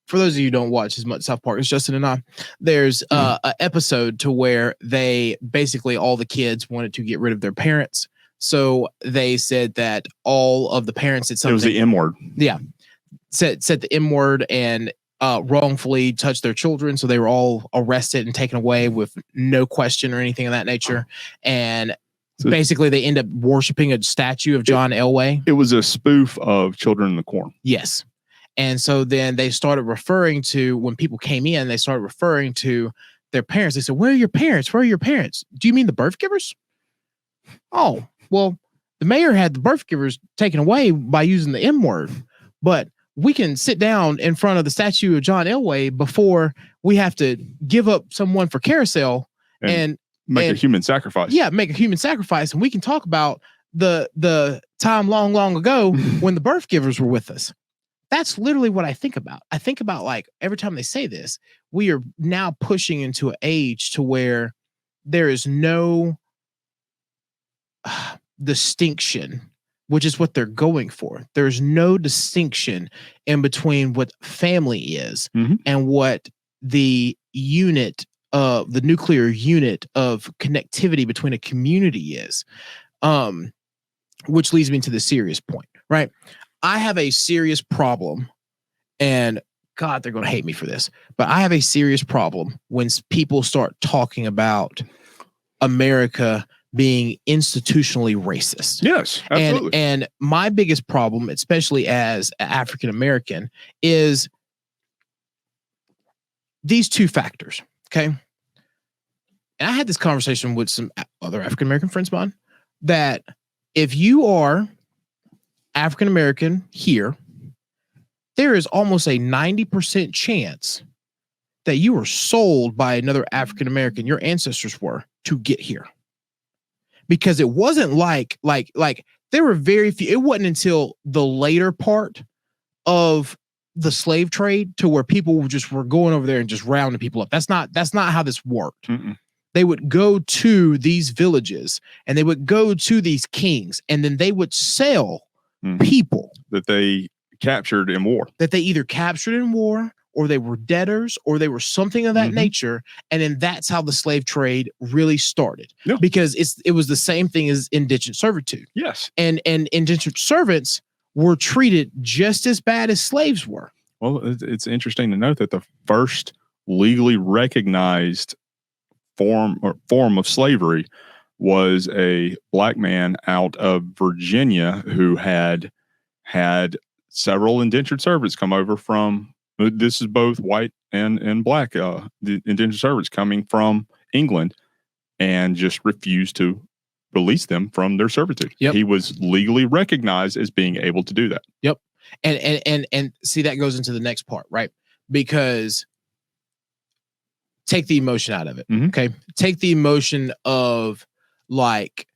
For those of you who don't watch as much South Park as Justin and I, there's an episode to where they basically, all the kids wanted to get rid of their parents. So they said that all of the parents did something. It was the M word. Yeah. Said the M word and wrongfully touched their children. So they were all arrested and taken away with no question or anything of that nature. And basically they end up worshiping a statue of John Elway. It was a spoof of Children in the Corn. Yes. And so then they started referring to, when people came in, they started referring to their parents. They said, where are your parents? Where are your parents? Do you mean the birth givers? Oh, well, the mayor had the birth givers taken away by using the M word, but we can sit down in front of the statue of John Elway before we have to give up someone for carousel and make a human sacrifice. Yeah, make a human sacrifice. And we can talk about the time long, long ago when the birth givers were with us. That's literally what I think about. I think about, like, every time they say this, we are now pushing into an age to where there is no distinction, which is what they're going for. There's no distinction in between what family is and what the unit of the nuclear unit of connectivity between a community is. Which leads me to the serious point, right? I have a serious problem, and God, they're going to hate me for this, but I have a serious problem when people start talking about America being institutionally racist. Yes, absolutely. And my biggest problem, especially as an African American, is these two factors. Okay. And I had this conversation with some other African American friends of mine that if you are African American here, there is almost a 90% chance that you were sold by another African American, your ancestors were, to get here. Because it wasn't like there were very few. It wasn't until the later part of the slave trade to where people were going over there and just rounding people up. That's not how this worked. They would go to these villages and they would go to these kings, and then they would sell people that they captured in war, that they either captured in war, or they were debtors, or they were something of that nature. And then that's how the slave trade really started. Yeah. Because it was the same thing as indentured servitude. Yes. And indentured servants were treated just as bad as slaves were. Well, it's interesting to note that the first legally recognized form of slavery was a black man out of Virginia who had several indentured servants come over from, this is both white and black, the indentured servants coming from England, and just refused to release them from their servitude. Yep. He was legally recognized as being able to do that. Yep. And see, that goes into the next part, right? Because take the emotion out of it. Okay. Take the emotion of like,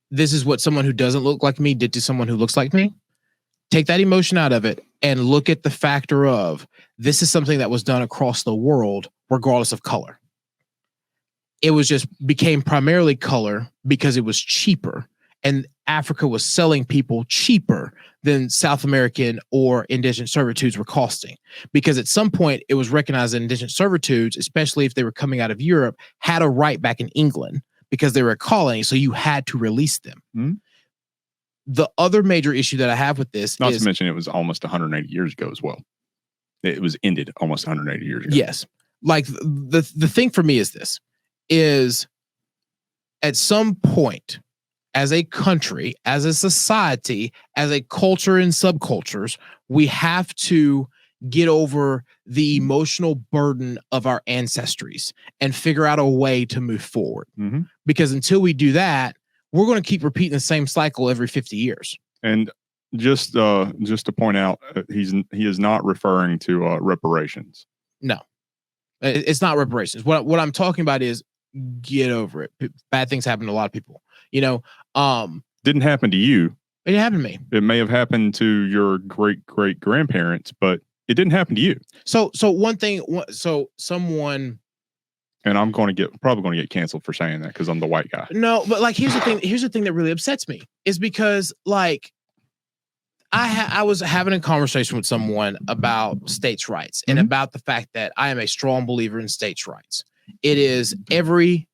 this is what someone who doesn't look like me did to someone who looks like me. Take that emotion out of it and look at the factor of this is something that was done across the world, regardless of color. It was just became primarily color because it was cheaper, and Africa was selling people cheaper than South American or indigent servitudes were costing. Because at some point it was recognized that indigent servitudes, especially if they were coming out of Europe, had a right back in England because they were a colony. So you had to release them. The other major issue that I have with this not to mention it was almost 180 years ago as well. It was ended almost 180 years ago. Yes. Like the thing for me is this, is at some point as a country, as a society, as a culture and subcultures, we have to get over the emotional burden of our ancestries and figure out a way to move forward. Because until we do that, we're going to keep repeating the same cycle every 50 years. And just to point out, he is not referring to reparations. No, it's not reparations. What I'm talking about is get over it. Bad things happen to a lot of people. Didn't happen to you. It happened to me. It may have happened to your great grandparents, but it didn't happen to you. So someone. And I'm probably going to get canceled for saying that because I'm the white guy. No, but like here's the thing that really upsets me is because like I was having a conversation with someone about states' rights and about the fact that I am a strong believer in states' rights. It is every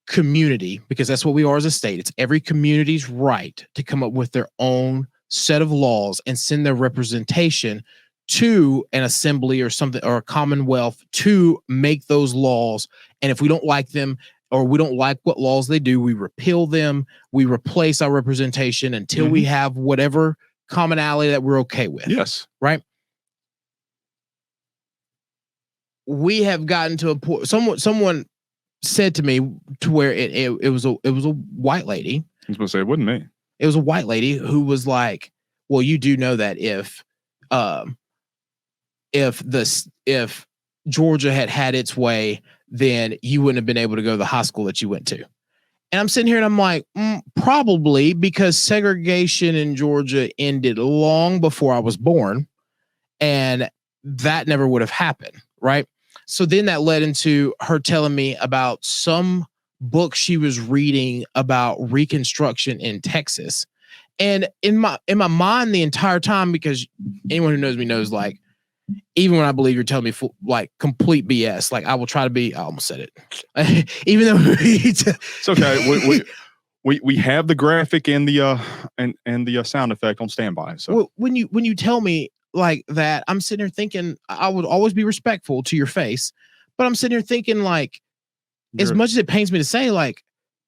community, because that's what we are as a state. It's every community's right to come up with their own set of laws and send their representation to an assembly or something, or a commonwealth, to make those laws. And if we don't like them, or we don't like what laws they do, we repeal them. We replace our representation until we have whatever commonality that we're okay with. Yes. Right. We have gotten to a point. Someone said to me to where it was a white lady. I was going to say, it wasn't me. It was a white lady who was like, well, you do know that if Georgia had its way, then you wouldn't have been able to go to the high school that you went to. And I'm sitting here and I'm like, probably, because segregation in Georgia ended long before I was born, and that never would have happened. Right. So then that led into her telling me about some book she was reading about Reconstruction in Texas. And in my mind the entire time, because anyone who knows me knows, like, even when I believe you're telling me like complete BS, like I will try to be. I almost said it, even though it's okay. We have the graphic and the and the sound effect on standby. So when you tell me like that, I'm sitting here thinking I would always be respectful to your face, but I'm sitting here thinking like, as much as it pains me to say, like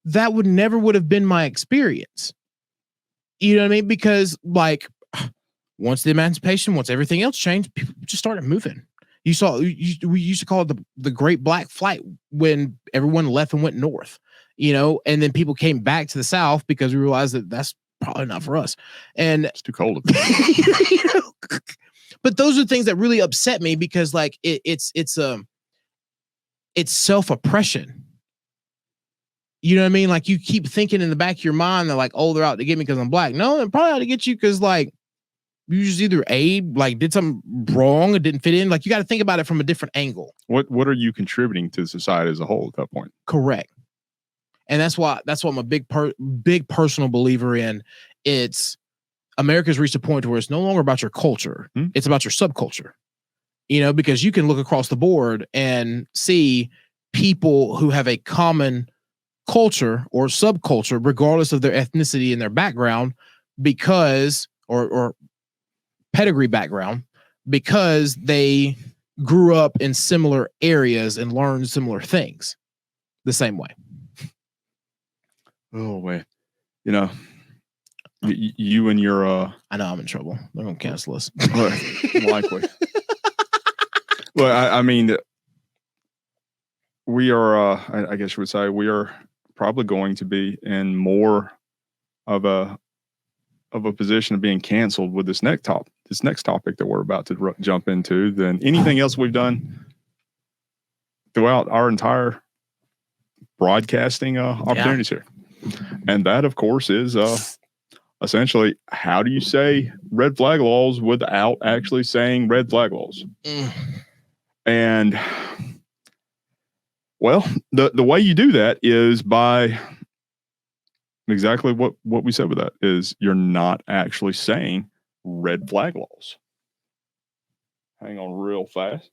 that would have been my experience. You know what I mean? Because like, once the emancipation, once everything else changed, people just started moving. We used to call it the Great Black Flight, when everyone left and went north, and then people came back to the South because we realized that that's probably not for us. And it's too cold. But those are things that really upset me, because like it's self-oppression. You know what I mean? Like you keep thinking in the back of your mind that like, oh, they're out to get me because I'm black. No, they're probably out to get you because like you just either did something wrong or didn't fit in. Like you got to think about it from a different angle. What are you contributing to society as a whole at that point? Correct. And that's why I'm a big personal believer in. It's America's reached a point where it's no longer about your culture. It's about your subculture, because you can look across the board and see people who have a common culture or subculture, regardless of their ethnicity and their background, because, or pedigree background, because they grew up in similar areas and learned similar things the same way. Oh, wait. You and your I know I'm in trouble. They're gonna cancel us. Likely. Well, I mean, we are I guess you would say we are probably going to be in more of a of a position of being canceled with this next topic that we're about to jump into than anything else we've done throughout our entire broadcasting opportunities here. And that, of course, is essentially, how do you say red flag laws without actually saying red flag laws? And, well, the way you do that is by exactly what we said with that is you're not actually saying red flag laws. Hang on real fast.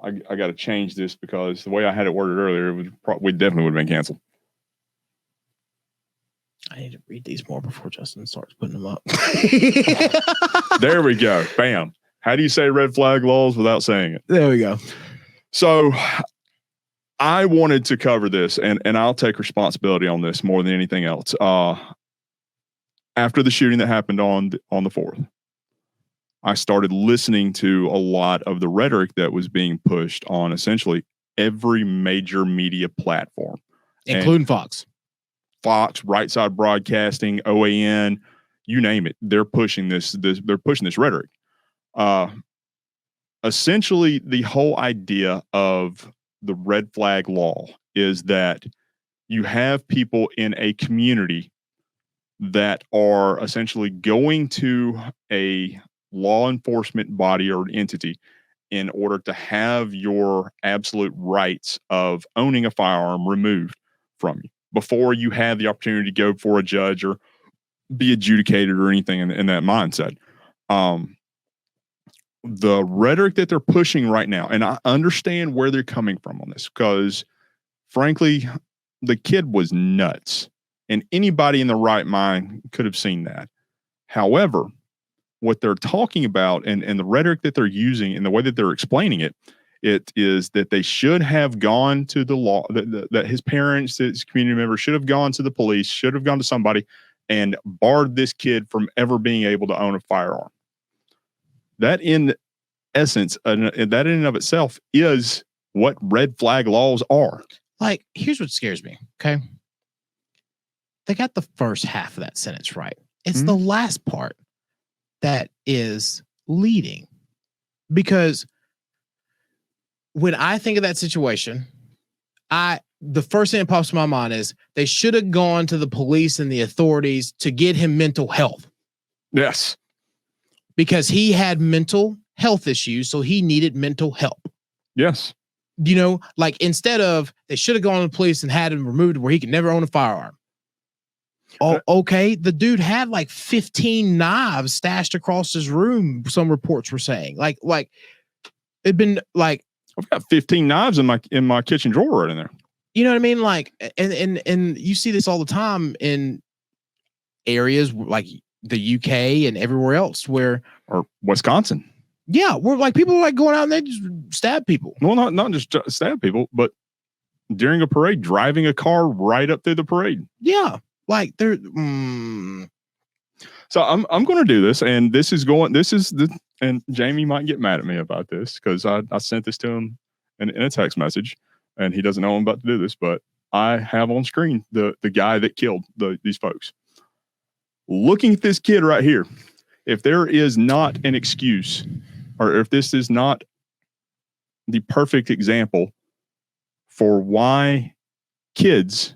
I got to change this because the way I had it worded earlier, we definitely would have been canceled. I need to read these more before Justin starts putting them up. There we go. Bam. How do you say red flag laws without saying it? There we go. So I wanted to cover this, and I'll take responsibility on this more than anything else. After the shooting that happened on the 4th, I started listening to a lot of the rhetoric that was being pushed on essentially every major media platform, including Fox, Right Side Broadcasting, OAN, you name it. They're pushing this. They're pushing this rhetoric. Essentially, the whole idea of the red flag law is that you have people in a community that are essentially going to a law enforcement body or entity in order to have your absolute rights of owning a firearm removed from you before you have the opportunity to go for a judge or be adjudicated or anything in that mindset. The rhetoric that they're pushing right now, and I understand where they're coming from on this, because frankly, the kid was nuts and anybody in the right mind could have seen that. However, what they're talking about and the rhetoric that they're using and the way that they're explaining it is that they should have gone to the law, that his parents, his community members should have gone to the police, should have gone to somebody and barred this kid from ever being able to own a firearm. That in essence, that in and of itself is what red flag laws are. Like, here's what scares me, okay? They got the first half of that sentence right. It's the last part that is leading. Because when I think of that situation, the first thing that pops in my mind is they should have gone to the police and the authorities to get him mental health. Yes. Because he had mental health issues, so he needed mental help. Yes. You know, like instead of they should have gone to the police and had him removed where he could never own a firearm. Oh, okay. The dude had like 15 knives stashed across his room. Some reports were saying like it'd been like, I've got 15 knives in my kitchen drawer right in there. You know what I mean? Like, and you see this all the time in areas like the UK and everywhere else or Wisconsin. Yeah. Where like people are like going out and they just stab people. Well, not just stab people, but during a parade, driving a car right up through the parade. Yeah. Like they're, So I'm going to do this, and and Jamie might get mad at me about this because I sent this to him in a text message, and he doesn't know I'm about to do this, but I have on screen the guy that killed these folks. Looking at this kid right here, if there is not an excuse, or if this is not the perfect example for why kids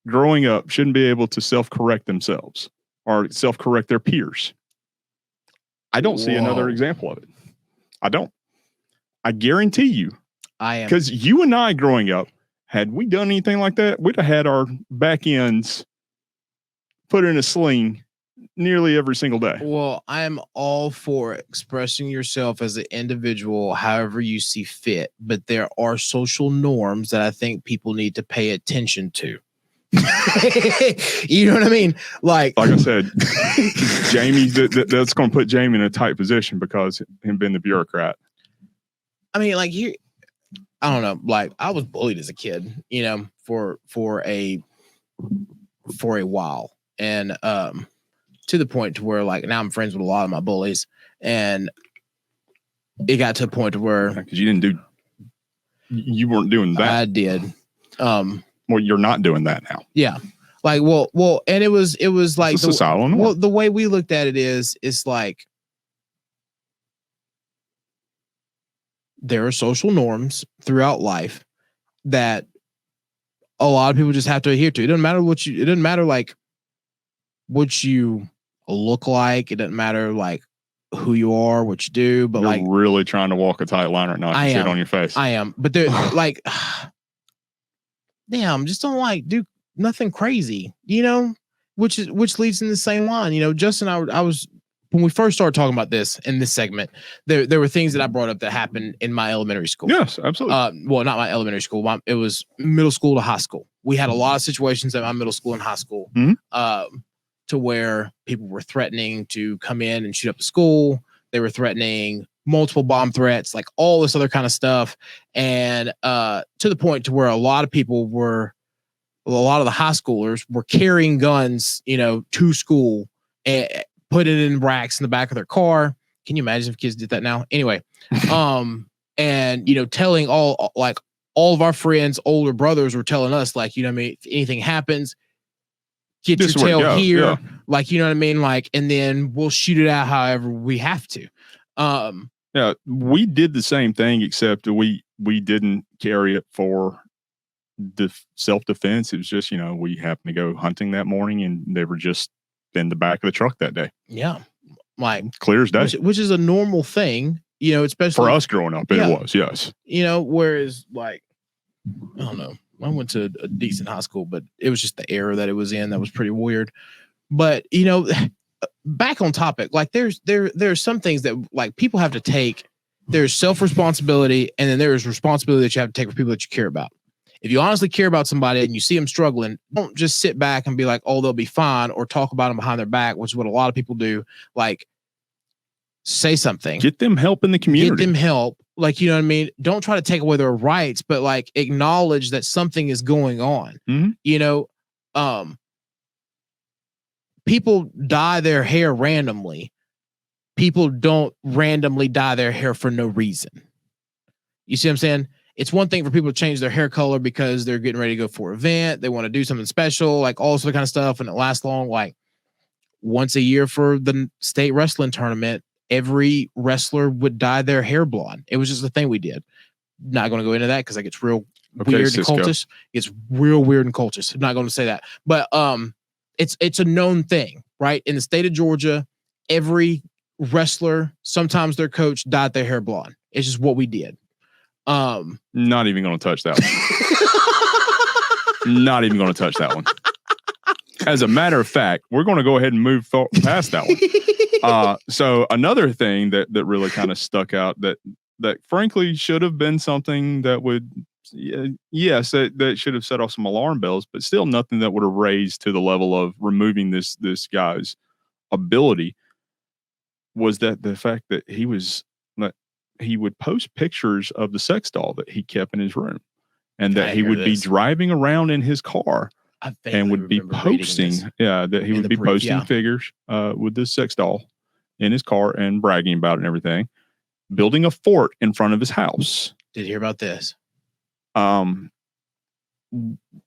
growing up shouldn't be able to self-correct themselves or self-correct their peers, I don't see another example of it. I don't. I guarantee you. I am. Because you and I growing up, had we done anything like that, we'd have had our back ends put in a sling nearly every single day. Well, I am all for expressing yourself as an individual however you see fit, but there are social norms that I think people need to pay attention to. You know what I mean? Like I said, Jamie, that's going to put Jamie in a tight position because him being the bureaucrat. I mean, like here, I don't know. Like I was bullied as a kid, you know, for a while, and to the point to where like now I'm friends with a lot of my bullies, and it got to a point to where because you weren't doing that. I did. Well, you're not doing that now. Yeah. Like, and it was like the way we looked at it is like there are social norms throughout life that a lot of people just have to adhere to. It doesn't matter like what you look like. It doesn't matter like who you are, what you do, but you're really trying to walk a tight line right now. I see it on your face. I am, but they're like, damn, just don't like do nothing crazy, which leads in the same line. Justin, I was when we first started talking about this in this segment, there were things that I brought up that happened in my elementary school. Yes, absolutely. Well, not my elementary school. It was middle school to high school. We had a lot of situations at my middle school and high school to where people were threatening to come in and shoot up the school. They were threatening multiple bomb threats, like all this other kind of stuff. And to the point to where a lot of the high schoolers were carrying guns, to school and put it in racks in the back of their car. Can you imagine if kids did that now? Anyway, and telling all of our friends, older brothers were telling us, like, if anything happens, get your tail here, like, like, and then we'll shoot it out however we have to. Yeah, we did the same thing, except we didn't carry it for the self-defense. It was just, we happened to go hunting that morning and they were just in the back of the truck that day. Yeah. Like clear as day. Which is a normal thing, especially for us growing up. It was, yes. Whereas like, I don't know, I went to a decent high school, but it was just the era that it was in that was pretty weird. But, back on topic, like there's some things that like people have to take. There's self-responsibility, and then there's responsibility that you have to take for people that you care about. If you honestly care about somebody and you see them struggling, don't just sit back and be like, oh, they'll be fine, or talk about them behind their back, which is what a lot of people do. Like, say something. Get them help in the community. Get them help. Like, you know what I mean? Don't try to take away their rights, but like acknowledge that something is going on. Mm-hmm. People dye their hair randomly. People don't randomly dye their hair for no reason. You see what I'm saying? It's one thing for people to change their hair color because they're getting ready to go for an event. They want to do something special, like all sort of kind of stuff. And it lasts long. Like once a year for the state wrestling tournament, every wrestler would dye their hair blonde. It was just a thing we did. Not going to go into that because that gets real weird and cultish. It's real weird and cultish. I'm not going to say that. But it's a known thing, right? In the state of Georgia, every wrestler, sometimes their coach, dyed their hair blonde. It's just what we did. Not even going to touch that one. Not even going to touch that one. As a matter of fact, we're going to go ahead and move past that one. So another thing that really kind of stuck out that frankly should have been something that would, yes, that should have set off some alarm bells, but still nothing that would have raised to the level of removing this guy's ability, was that the fact that he would post pictures of the sex doll that he kept in his room, and that he would be driving around in his car and would be posting, that he would be posting figures with this sex doll in his car and bragging about it and everything, building a fort in front of his house. Did you hear about this? A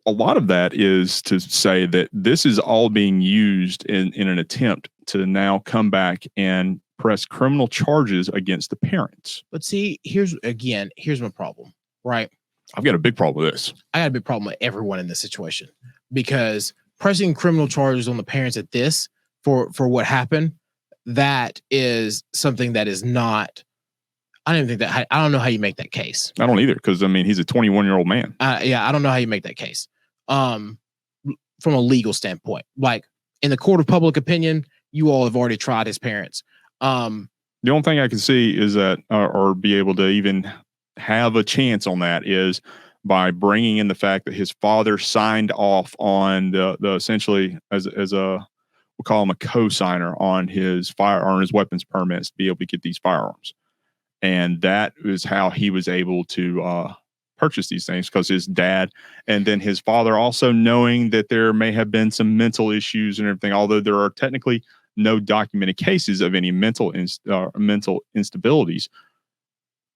lot of that is to say that this is all being used in an attempt to now come back and press criminal charges against the parents. But see, here's my problem, right? I've got a big problem with this. I got a big problem with everyone in this situation, because pressing criminal charges on the parents at this for what happened, that is something that is not. I don't even think that. I don't know how you make that case. I don't either, because I mean, he's a 21-year-old man. I don't know how you make that case. From a legal standpoint, like in the court of public opinion, you all have already tried his parents. The only thing I can see is that, or be able to even have a chance on that, is by bringing in the fact that his father signed off on the essentially as a, we'll call him a co-signer on his his weapons permits to be able to get these firearms. And that is how he was able to purchase these things, because his dad and then his father, also knowing that there may have been some mental issues and everything, although there are technically no documented cases of any mental instabilities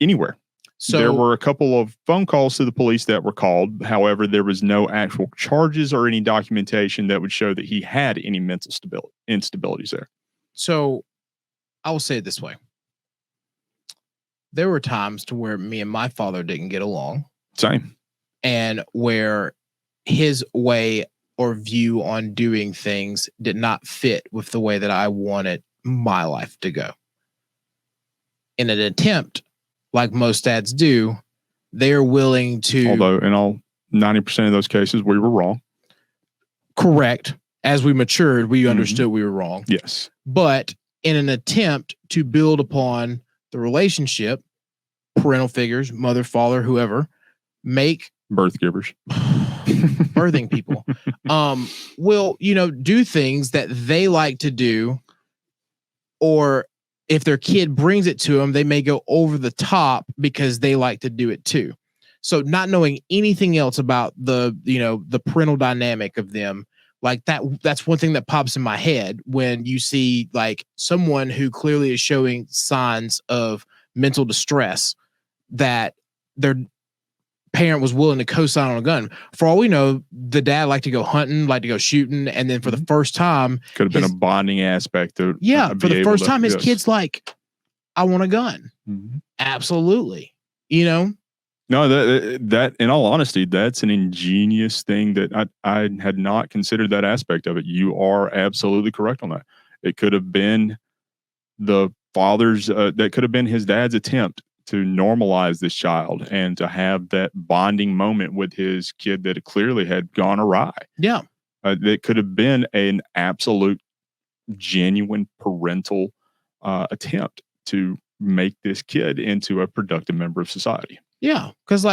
anywhere. So there were a couple of phone calls to the police that were called. However, there was no actual charges or any documentation that would show that he had any mental instabilities there. So I will say it this way. There were times to where me and my father didn't get along. Same. And where his way or view on doing things did not fit with the way that I wanted my life to go. In an attempt, like most dads do, they're willing to... Although in all 90% of those cases, we were wrong. Correct. As we matured, we understood we were wrong. Yes. But in an attempt to build upon the relationship, parental figures, mother, father, whoever, make... Birth givers. birthing people will, do things that they like to do, or if their kid brings it to them, they may go over the top because they like to do it too. So not knowing anything else about the parental dynamic of them, like that's one thing that pops in my head when you see like someone who clearly is showing signs of mental distress that their parent was willing to co-sign on a gun. For all we know, the dad liked to go hunting, liked to go shooting, and then for the first time, could have been a bonding aspect of for the first time, his kid's like, I want a gun. Absolutely. No, that in all honesty, that's an ingenious thing that I had not considered that aspect of it. You are absolutely correct on that. It could have been the father's, that could have been his dad's attempt to normalize this child and to have that bonding moment with his kid that clearly had gone awry. Yeah. That could have been an absolute genuine parental attempt to make this kid into a productive member of society. Yeah. Cause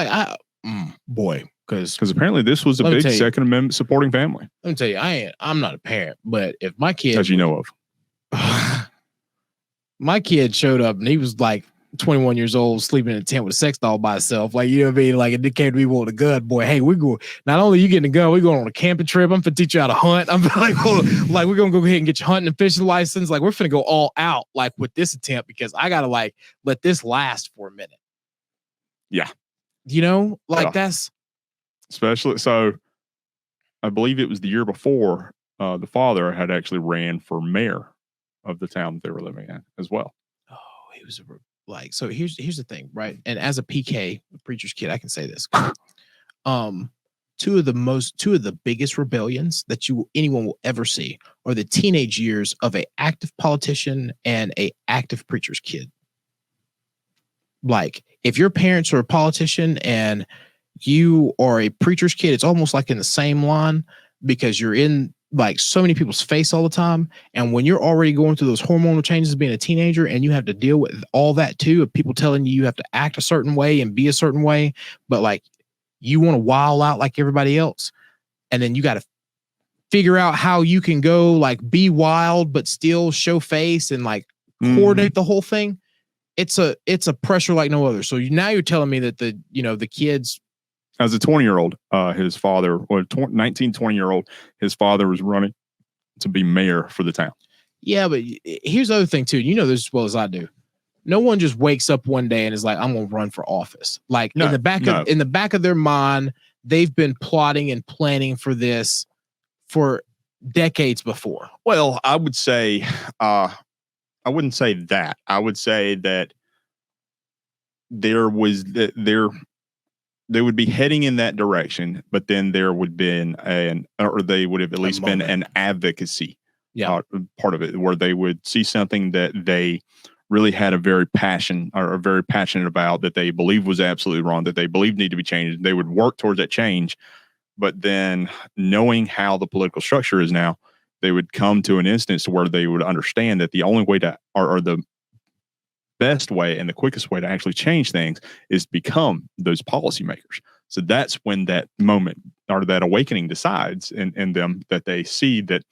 because apparently this was a big Second Amendment supporting family. Let me tell you, I'm not a parent, but if my kid, as you know of, my kid showed up and he was like 21 years old, sleeping in a tent with a sex doll by himself. Like, you know what I mean? Like, it came to me wanting a gun. Boy, hey, we go. Not only you getting a gun, we going on a camping trip. I'm finna teach you how to hunt. I'm like, we're gonna go ahead and get your hunting and fishing license. Like, we're finna go all out, like, with this attempt because I gotta like let this last for a minute. Yeah, that's especially. So, I believe it was the year before the father had actually ran for mayor of the town that they were living in as well. Oh, he was so here's the thing, right? And as a PK, a preacher's kid, I can say this. Two of the biggest rebellions that anyone will ever see are the teenage years of a active politician and a active preacher's kid. Like, if your parents are a politician and you are a preacher's kid, it's almost like in the same line because you're in like so many people's face all the time. And when you're already going through those hormonal changes being a teenager and you have to deal with all that too, of people telling you have to act a certain way and be a certain way, but like you want to wild out like everybody else. And then you got to figure out how you can go like be wild, but still show face and like coordinate the whole thing. It's a pressure like no other. So now you're telling me that the kids, as a 20-year-old, his father, or 20-year-old, his father was running to be mayor for the town. Yeah, but here's the other thing too. You know this as well as I do. No one just wakes up one day and is like, "I'm going to run for office." Like in the back of their mind, they've been plotting and planning for this for decades before. Well, I would say, I wouldn't say that. I would say that they would be heading in that direction, but then there would been they would have at least been an advocacy part of it, where they would see something that they really had a very passionate about, that they believed was absolutely wrong, that they believed needed to be changed. They would work towards that change, but then knowing how the political structure is now, they would come to an instance where they would understand that the only way or the best way and the quickest way to actually change things is to become those policymakers. So that's when that moment or that awakening decides in them, that they see that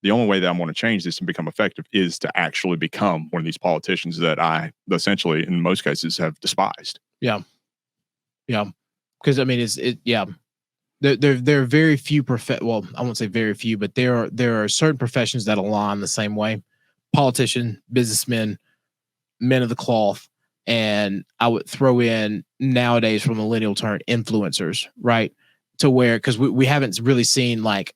the only way that I want to change this and become effective is to actually become one of these politicians that I essentially, in most cases, have despised. Yeah. Yeah. Because I mean, there are very few well, I won't say very few, but there are certain professions that align the same way. Politician, businessmen, men of the cloth, and I would throw in nowadays from millennial term influencers, right? To where, because we haven't really seen, like,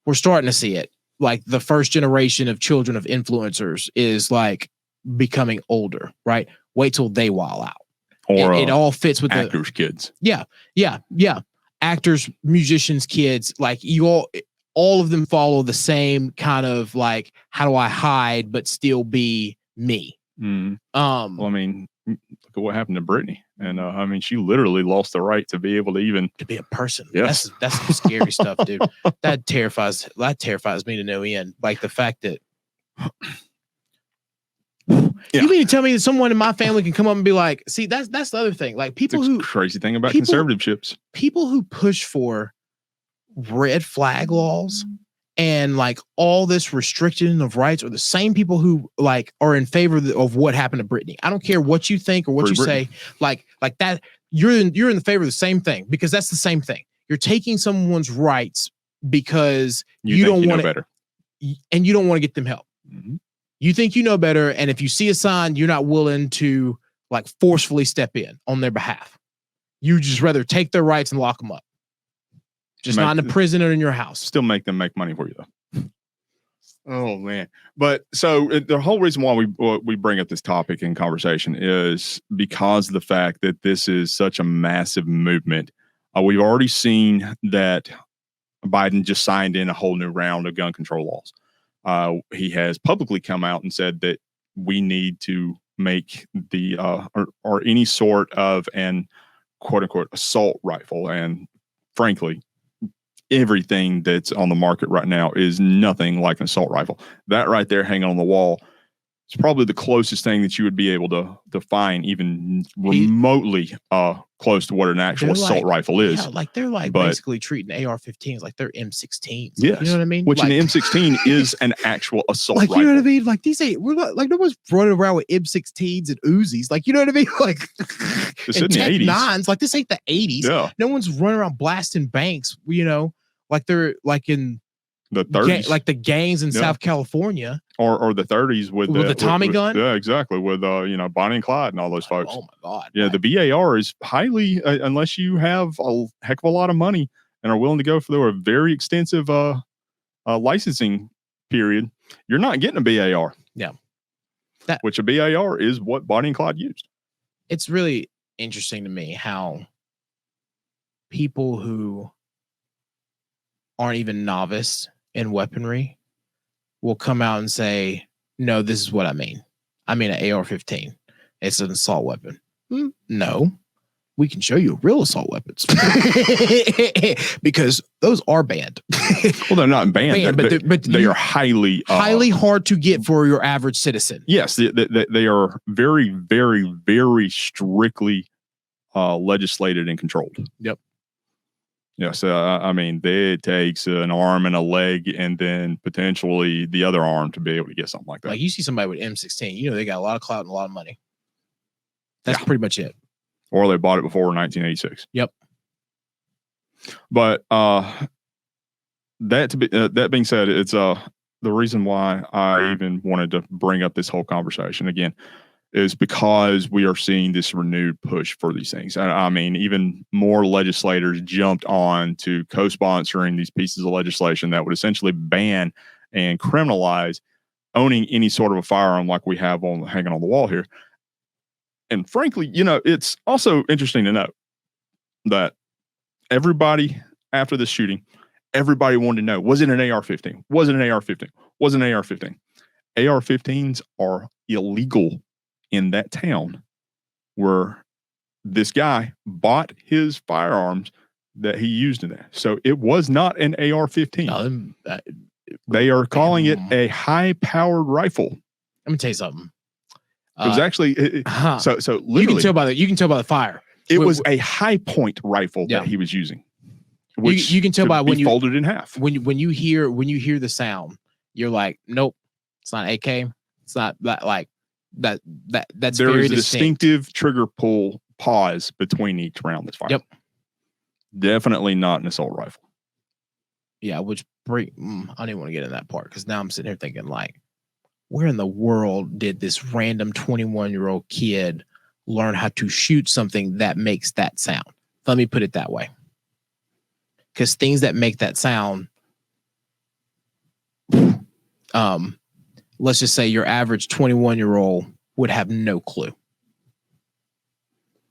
we're starting to see it. Like the first generation of children of influencers is like becoming older, right? Wait till they wall out. Or it all fits with actors' kids. Yeah. Actors, musicians, kids, like all of them follow the same kind of like, how do I hide but still be me? Well, I mean, look at what happened to Britney, and I mean, she literally lost the right to be able to even be a person. Yes. That's some scary stuff, dude. That terrifies me to no end. Like the fact that you mean to tell me that someone in my family can come up and be like, see, that's the other thing. Like people who crazy thing about conservative ships, people who push for red flag laws and like all this restriction of rights are the same people who like are in favor of what happened to Britney. I don't care what you think or what you say, like that. You're in the favor of the same thing, because that's the same thing. You're taking someone's rights because you don't want better, and you don't want to get them help. Mm-hmm. You think you know better, and if you see a sign, you're not willing to like forcefully step in on their behalf. You just rather take their rights and lock them up. Just not in a prison or in your house. Still make them make money for you, though. Oh, man. But so the whole reason why we bring up this topic in conversation is because of the fact that this is such a massive movement. We've already seen that Biden just signed in a whole new round of gun control laws. He has publicly come out and said that we need to make the or any sort of an quote unquote assault rifle. And frankly, everything that's on the market right now is nothing like an assault rifle. That right there hanging on the wall is probably the closest thing that you would be able to find even remotely close to what an actual assault rifle is. Yeah, like they're like basically treating AR-15s like they're M16s. Yes. You know what I mean? Which an M16 is an actual assault rifle. You know what I mean? Like these ain't, we're not, like no one's running around with M16s and Uzis. Like, you know what I mean? Like this in the 80s. 9s, like this ain't the 80s. Yeah. No one's running around blasting banks, you know, like they're like in the 30s, like the gangs in South California, or the 30s with the Tommy gun. Yeah, exactly. With Bonnie and Clyde and all those folks. Oh my God. Yeah, the BAR is highly, unless you have a heck of a lot of money and are willing to go for a very extensive licensing period, you're not getting a BAR. Yeah, which a BAR is what Bonnie and Clyde used. It's really interesting to me how people who aren't even novice in weaponry will come out and say, no, this is what I mean. I mean an AR-15. It's an assault weapon. No, we can show you real assault weapons because those are banned. Well, they're not banned, but they are highly hard to get for your average citizen. Yes, they are very, very, very strictly legislated and controlled. Yep. Yes, I mean, it takes an arm and a leg and then potentially the other arm to be able to get something like that. Like you see somebody with M16, you know they got a lot of clout and a lot of money. That's pretty much it. Or they bought it before 1986. Yep. But that being said, it's the reason why I even wanted to bring up this whole conversation again is because we are seeing this renewed push for these things. I mean, even more legislators jumped on to co-sponsoring these pieces of legislation that would essentially ban and criminalize owning any sort of a firearm like we have hanging on the wall here. And frankly, it's also interesting to note that everybody after the shooting, everybody wanted to know, was it an AR-15? Was it an AR-15? Was it an AR-15? AR-15s are illegal in that town where this guy bought his firearms that he used in that. So it was not an AR-15. They are calling it a high-powered rifle. Let me tell you something. It was actually so literally you can tell by the fire. It was a high point rifle that he was using. Which you can tell by when you folded in half. When you hear the sound, you're like, nope, it's not AK. It's not like that. That's there very is a distinctive trigger pull pause between each round that's fired. Yep. Definitely not an assault rifle. Yeah, which I didn't want to get in that part because now I'm sitting here thinking like, where in the world did this random 21-year-old kid learn how to shoot something that makes that sound. Let me put it that way. Because things that make that sound, let's just say your average 21-year-old would have no clue.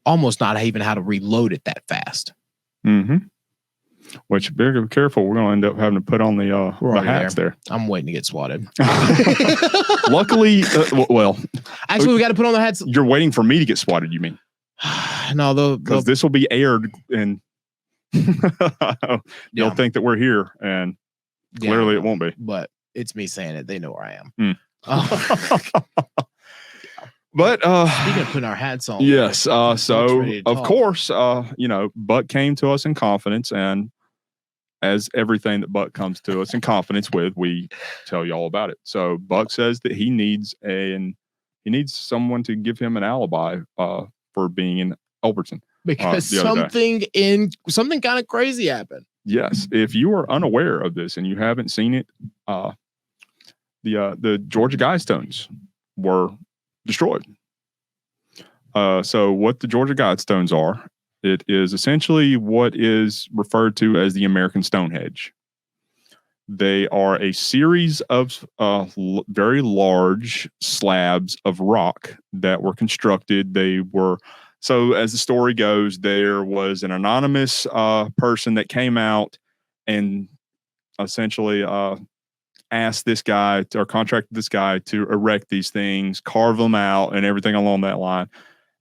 Almost not even how to reload it that fast. Mm-hmm. Which, very careful, we're going to end up having to put on the hats there. I'm waiting to get swatted. Luckily, actually, we got to put on the hats. You're waiting for me to get swatted, you mean? No, because this will be aired and they'll think that we're here, and clearly it won't be. But it's me saying it. They know where I am. But speaking of putting our hats on, yes. So of course, Buck came to us in confidence, and as everything that Buck comes to us in confidence with, we tell you all about it. So Buck says that he needs someone to give him an alibi for being in Elberton because something kind of crazy happened. Yes, if you are unaware of this and you haven't seen it, the Georgia Guidestones were destroyed. So what the Georgia Guidestones are, it is essentially what is referred to as the American Stonehenge. They are a series of very large slabs of rock that were constructed. So as the story goes, there was an anonymous person that came out and essentially asked this guy or contracted this guy to erect these things, carve them out and everything along that line.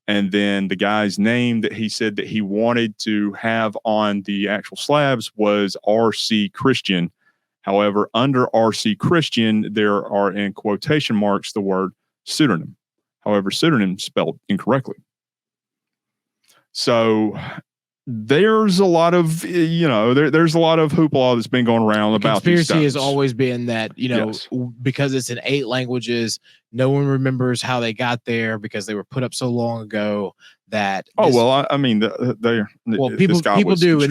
And then the guy's name that he said that he wanted to have on the actual slabs was R.C. Christian. However, under R.C. Christian, there are in quotation marks the word pseudonym. However, pseudonym spelled incorrectly. So there's a lot of, there's a lot of hoopla that's been going around about these conspiracy has always been that, yes, because it's in 8 languages, no one remembers how they got there because they were put up so long ago that. People do,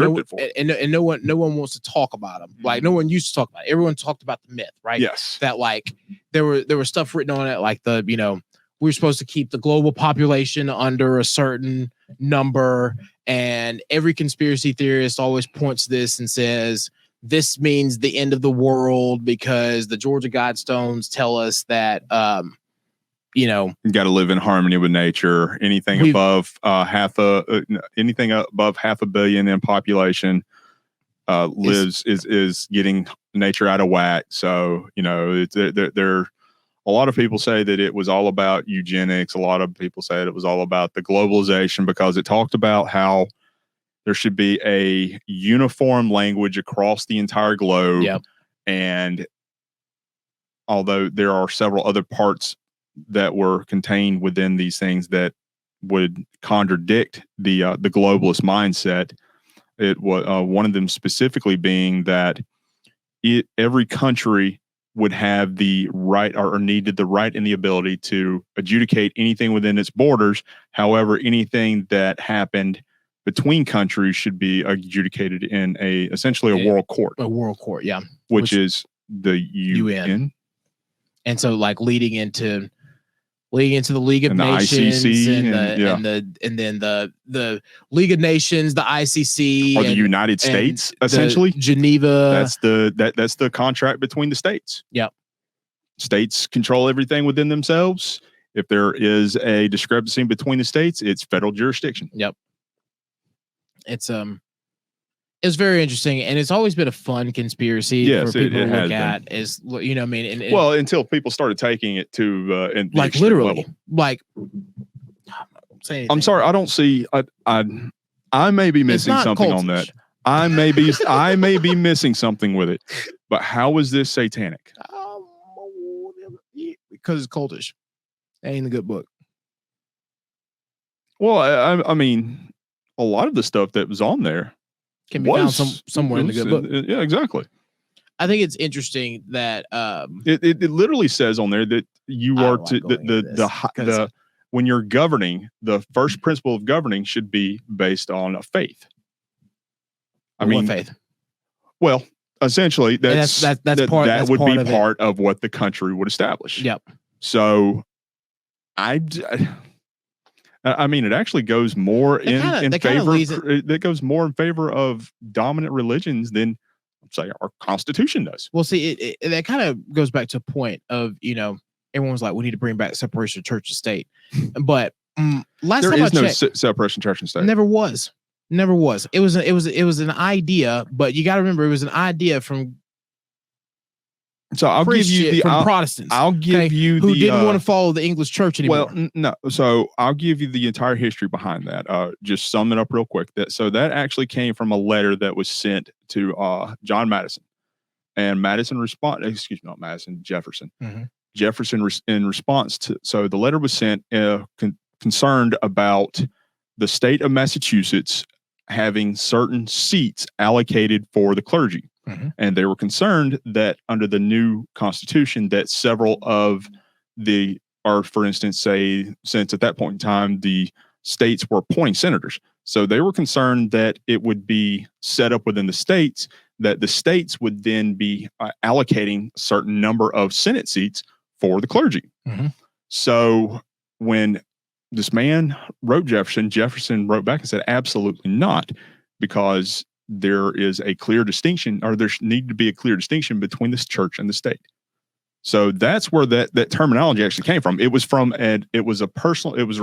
and no one wants to talk about them. Like no one used to talk about it. Everyone talked about the myth, right? Yes. That like there was stuff written on it, like we're supposed to keep the global population under a certain number, and every conspiracy theorist always points this and says this means the end of the world because the Georgia Guidestones tell us that you got to live in harmony with nature. Anything above half a billion in population is getting nature out of whack. So they're a lot of people say that it was all about eugenics. A lot of people say that it was all about the globalization because it talked about how there should be a uniform language across the entire globe. Yep. And although there are several other parts that were contained within these things that would contradict the globalist mindset, it was one of them specifically being that every country would have the right or needed the right and the ability to adjudicate anything within its borders. However, anything that happened between countries should be adjudicated in essentially a world court. A world court, yeah. Which is the UN. And so like leading into the League of Nations, ICC, and then the League of Nations, the ICC, or the United States, essentially Geneva. That's the contract between the states. Yep. States control everything within themselves. If there is a discrepancy between the states, it's federal jurisdiction. Yep. It's very interesting, and it's always been a fun conspiracy for people to look at. Is until people started taking it to like literally level. Like. I'm sorry, I don't see. I may be missing something on that. I may be missing something with it. But how is this satanic? Because it's cultish. That ain't a good book. Well, I mean, a lot of the stuff that was on there can be found somewhere in the good book. Yeah, exactly. I think it's interesting that it literally says on there that you are to when you're governing, the first principle of governing should be based on a faith. What faith? Well, essentially, that would be part of what the country would establish. Yep. So, I mean, it actually goes more in favor. That goes more in favor of dominant religions than, say, our Constitution does. Well, see, that kind of goes back to a point of, everyone was like, we need to bring back separation of church and state. But last time I checked, separation of church and state. Never was. It was an idea, but you got to remember, it was an idea from. So I'll give you from Protestants. I'll give you who didn't want to follow the English church anymore. Well, no. So I'll give you the entire history behind that. Just sum it up real quick. That actually came from a letter that was sent to John Madison, and Madison responded. Excuse me, not Madison. Jefferson. Mm-hmm. Jefferson in response to. So the letter was sent concerned about the state of Massachusetts having certain seats allocated for the clergy. Mm-hmm. And they were concerned that under the new Constitution that several of for instance, say, since at that point in time, the states were appointing senators. So they were concerned that it would be set up within the states that the states would then be allocating a certain number of Senate seats for the clergy. Mm-hmm. So when this man wrote Jefferson wrote back and said, absolutely not, because there is a clear distinction, or there need to be a clear distinction between this church and the state. So that's where that terminology actually came from. It was a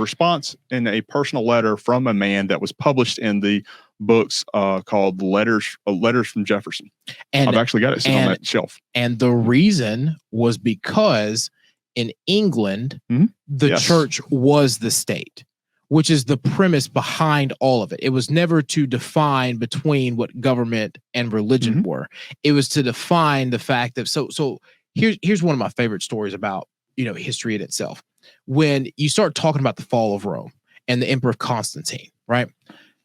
response in a personal letter from a man that was published in the books called Letters from Jefferson. And I've actually got it sitting on that shelf. And the reason was because in England, mm-hmm. the church was the state, which is the premise behind all of it. It was never to define between what government and religion mm-hmm. were. It was to define the fact that so here's one of my favorite stories about, history in itself. When you start talking about the fall of Rome and the Emperor Constantine, right?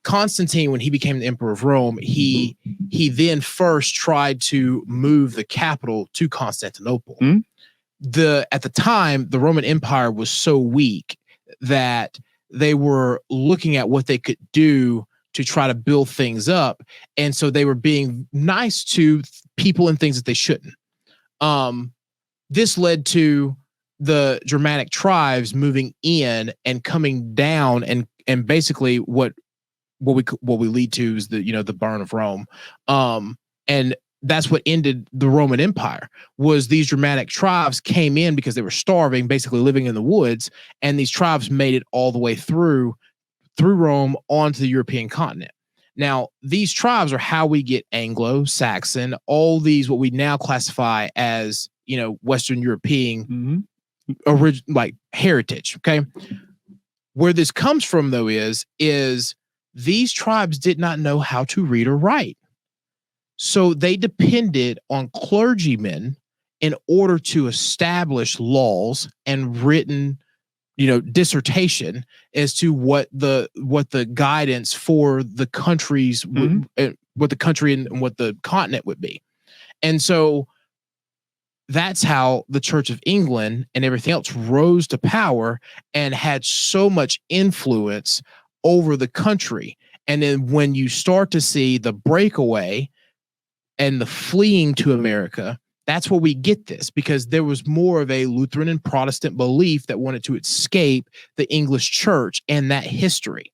Constantine, when he became the Emperor of Rome, he then first tried to move the capital to Constantinople. Mm-hmm. At the time, the Roman Empire was so weak that they were looking at what they could do to try to build things up. And so they were being nice to people and things that they shouldn't. This led to the Germanic tribes moving in and coming down, and basically what we lead to is the burn of Rome. And that's what ended the Roman Empire. Was these Germanic tribes came in because they were starving, basically living in the woods, and these tribes made it all the way through Rome onto the European continent. Now, these tribes are how we get Anglo-Saxon, all these what we now classify as, Western European mm-hmm. Heritage. Okay. Where this comes from, though, is these tribes did not know how to read or write. So they depended on clergymen in order to establish laws and written, dissertation as to what the guidance for the countries, mm-hmm. What the country and what the continent would be. And so that's how the Church of England and everything else rose to power and had so much influence over the country. And then when you start to see the breakaway and the fleeing to America, that's where we get this, because there was more of a Lutheran and Protestant belief that wanted to escape the English church and that history.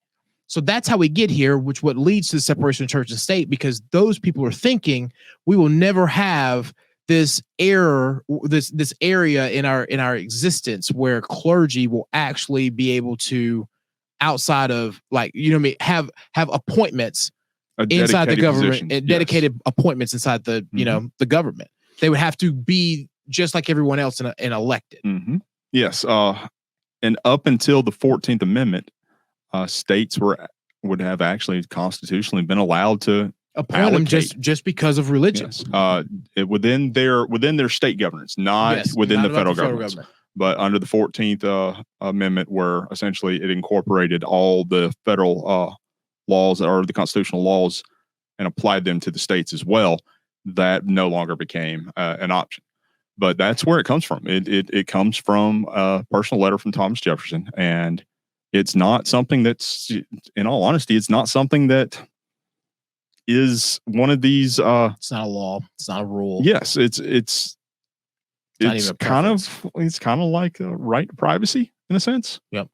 So that's how we get here, which what leads to the separation of church and state, because those people are thinking we will never have this error, this area in our existence where clergy will actually be able to, outside of have appointments inside the government, dedicated appointments inside the, mm-hmm. The government. They would have to be just like everyone else and elected. Mm-hmm. Yes. And up until the 14th Amendment, states would have actually constitutionally been allowed to appoint them just because of religion. Yes. Within their state governments, not within the federal government. But under the 14th Amendment, where essentially it incorporated all the federal laws or the constitutional laws and applied them to the states as well, that no longer became an option. But that's where it comes from. It comes from a personal letter from Thomas Jefferson, and it's not something that's, in all honesty, it's not something that is one of these. It's not a law. It's not a rule. Yes, it's kind of like a right to privacy in a sense. Yep.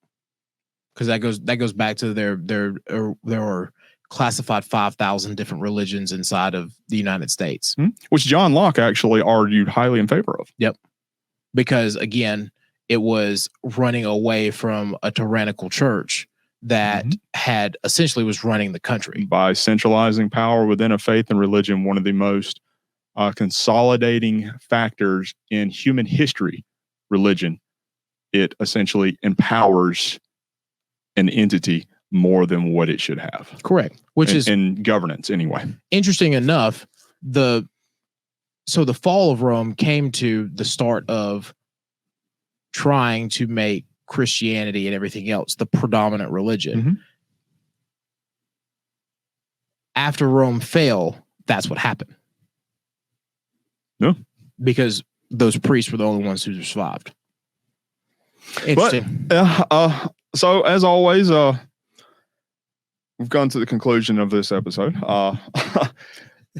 because that goes back to there are classified 5,000 different religions inside of the United States, which John Locke actually argued highly in favor of. Yep, because again, it was running away from a tyrannical church that had essentially was running the country by centralizing power within a faith and religion. One of the most consolidating factors in human history, religion. It essentially empowers an entity more than what it should have. Correct. Which is in governance anyway. Interesting enough, the fall of Rome came to the start of trying to make Christianity and everything else the predominant religion. After Rome fell, that's what happened. No. Because those priests were the only ones who survived. Interesting. But, so as always, we've gone to the conclusion of this episode.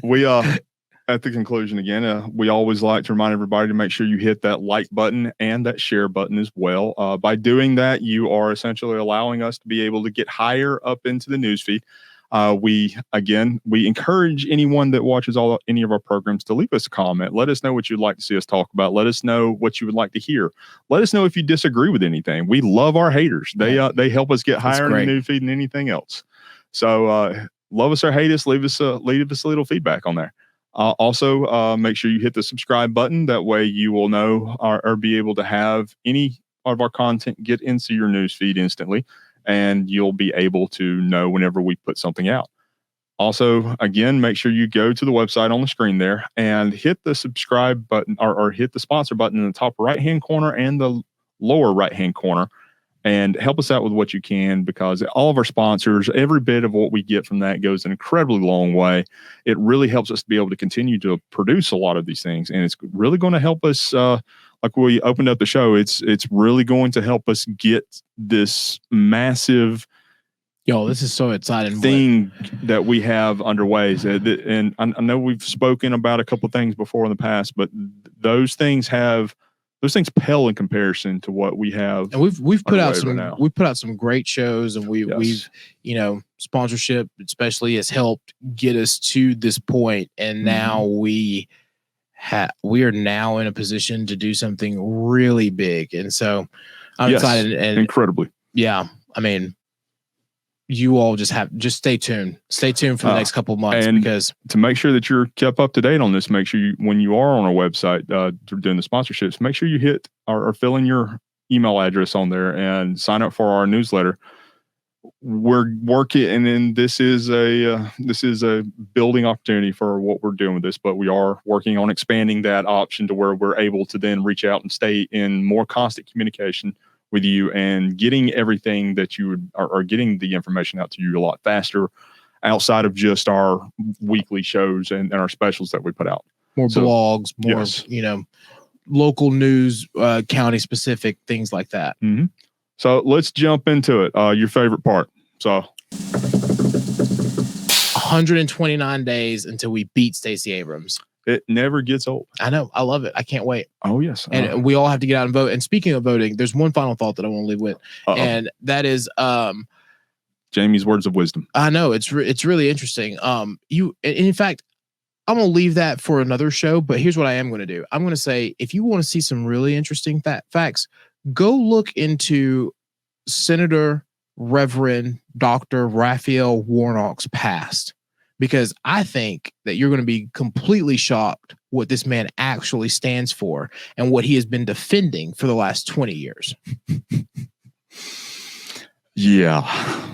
We at the conclusion again, we always like to remind everybody to make sure you hit that like button and that share button as well. By doing that, you are essentially allowing us to be able to get higher up into the newsfeed. We encourage anyone that watches any of our programs to leave us a comment. Let us know what you'd like to see us talk about. Let us know what you would like to hear. Let us know if you disagree with anything. We love our haters. They help us get higher in the newsfeed than anything else. So love us or hate us, leave us a little feedback on there. Also, make sure you hit the subscribe button. That way you will know or be able to have any of our content get into your newsfeed instantly, and you'll be able to know whenever we put something out. Also, again, make sure you go to the website on the screen there and hit the subscribe button or hit the sponsor button in the top right-hand corner and the lower right-hand corner, and help us out with what you can, because all of our sponsors, every bit of what we get from that goes an incredibly long way. It really helps us to be able to continue to produce a lot of these things, and it's really going to help us. Like we opened up the show, it's really going to help us get this massive, this is so exciting thing that we have underway. And I know we've spoken about a couple of things before in the past, but those things pale in comparison to what we have. And we've put out some great shows, and we've sponsorship especially has helped get us to this point, and now we are now in a position to do something really big. And so I'm excited, and incredibly. Yeah. I mean, you all just stay tuned for the next couple of months, and because to make sure that you're kept up to date on this, make sure when you are on our website doing the sponsorships, make sure you hit or fill in your email address on there and sign up for our newsletter. We're working, and then this is a building opportunity for what we're doing with this, but we are working on expanding that option to where we're able to then reach out and stay in more constant communication with you, and getting everything that you are getting the information out to you a lot faster, outside of just our weekly shows and our specials that we put out. More blogs, more, local news, county specific, things like that. Mm-hmm. So let's jump into it. Your favorite part. So 129 days until we beat Stacey Abrams. It never gets old. I know. I love it. I can't wait. Oh, yes. And we all have to get out and vote. And speaking of voting, there's one final thought that I want to leave with. And that is Jamie's words of wisdom. I know. It's really interesting. In fact, I'm going to leave that for another show. But here's what I am going to do. I'm going to say, if you want to see some really interesting facts, go look into Senator Reverend Dr. Raphael Warnock's past. Because I think that you're going to be completely shocked what this man actually stands for and what he has been defending for the last 20 years. Yeah.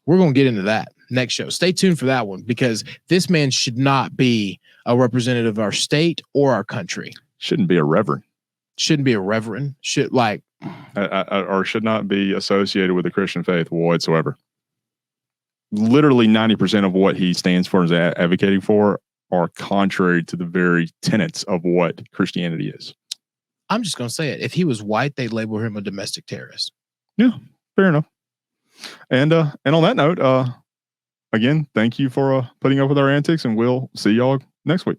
We're going to get into that next show. Stay tuned for that one, because this man should not be a representative of our state or our country. Shouldn't be a reverend. Shouldn't be a reverend. Or should not be associated with the Christian faith whatsoever. Literally 90% of what he stands for and is advocating for are contrary to the very tenets of what Christianity is. I'm just going to say it. If he was white, they'd label him a domestic terrorist. Yeah, fair enough. And on that note, again, thank you for putting up with our antics, and we'll see y'all next week.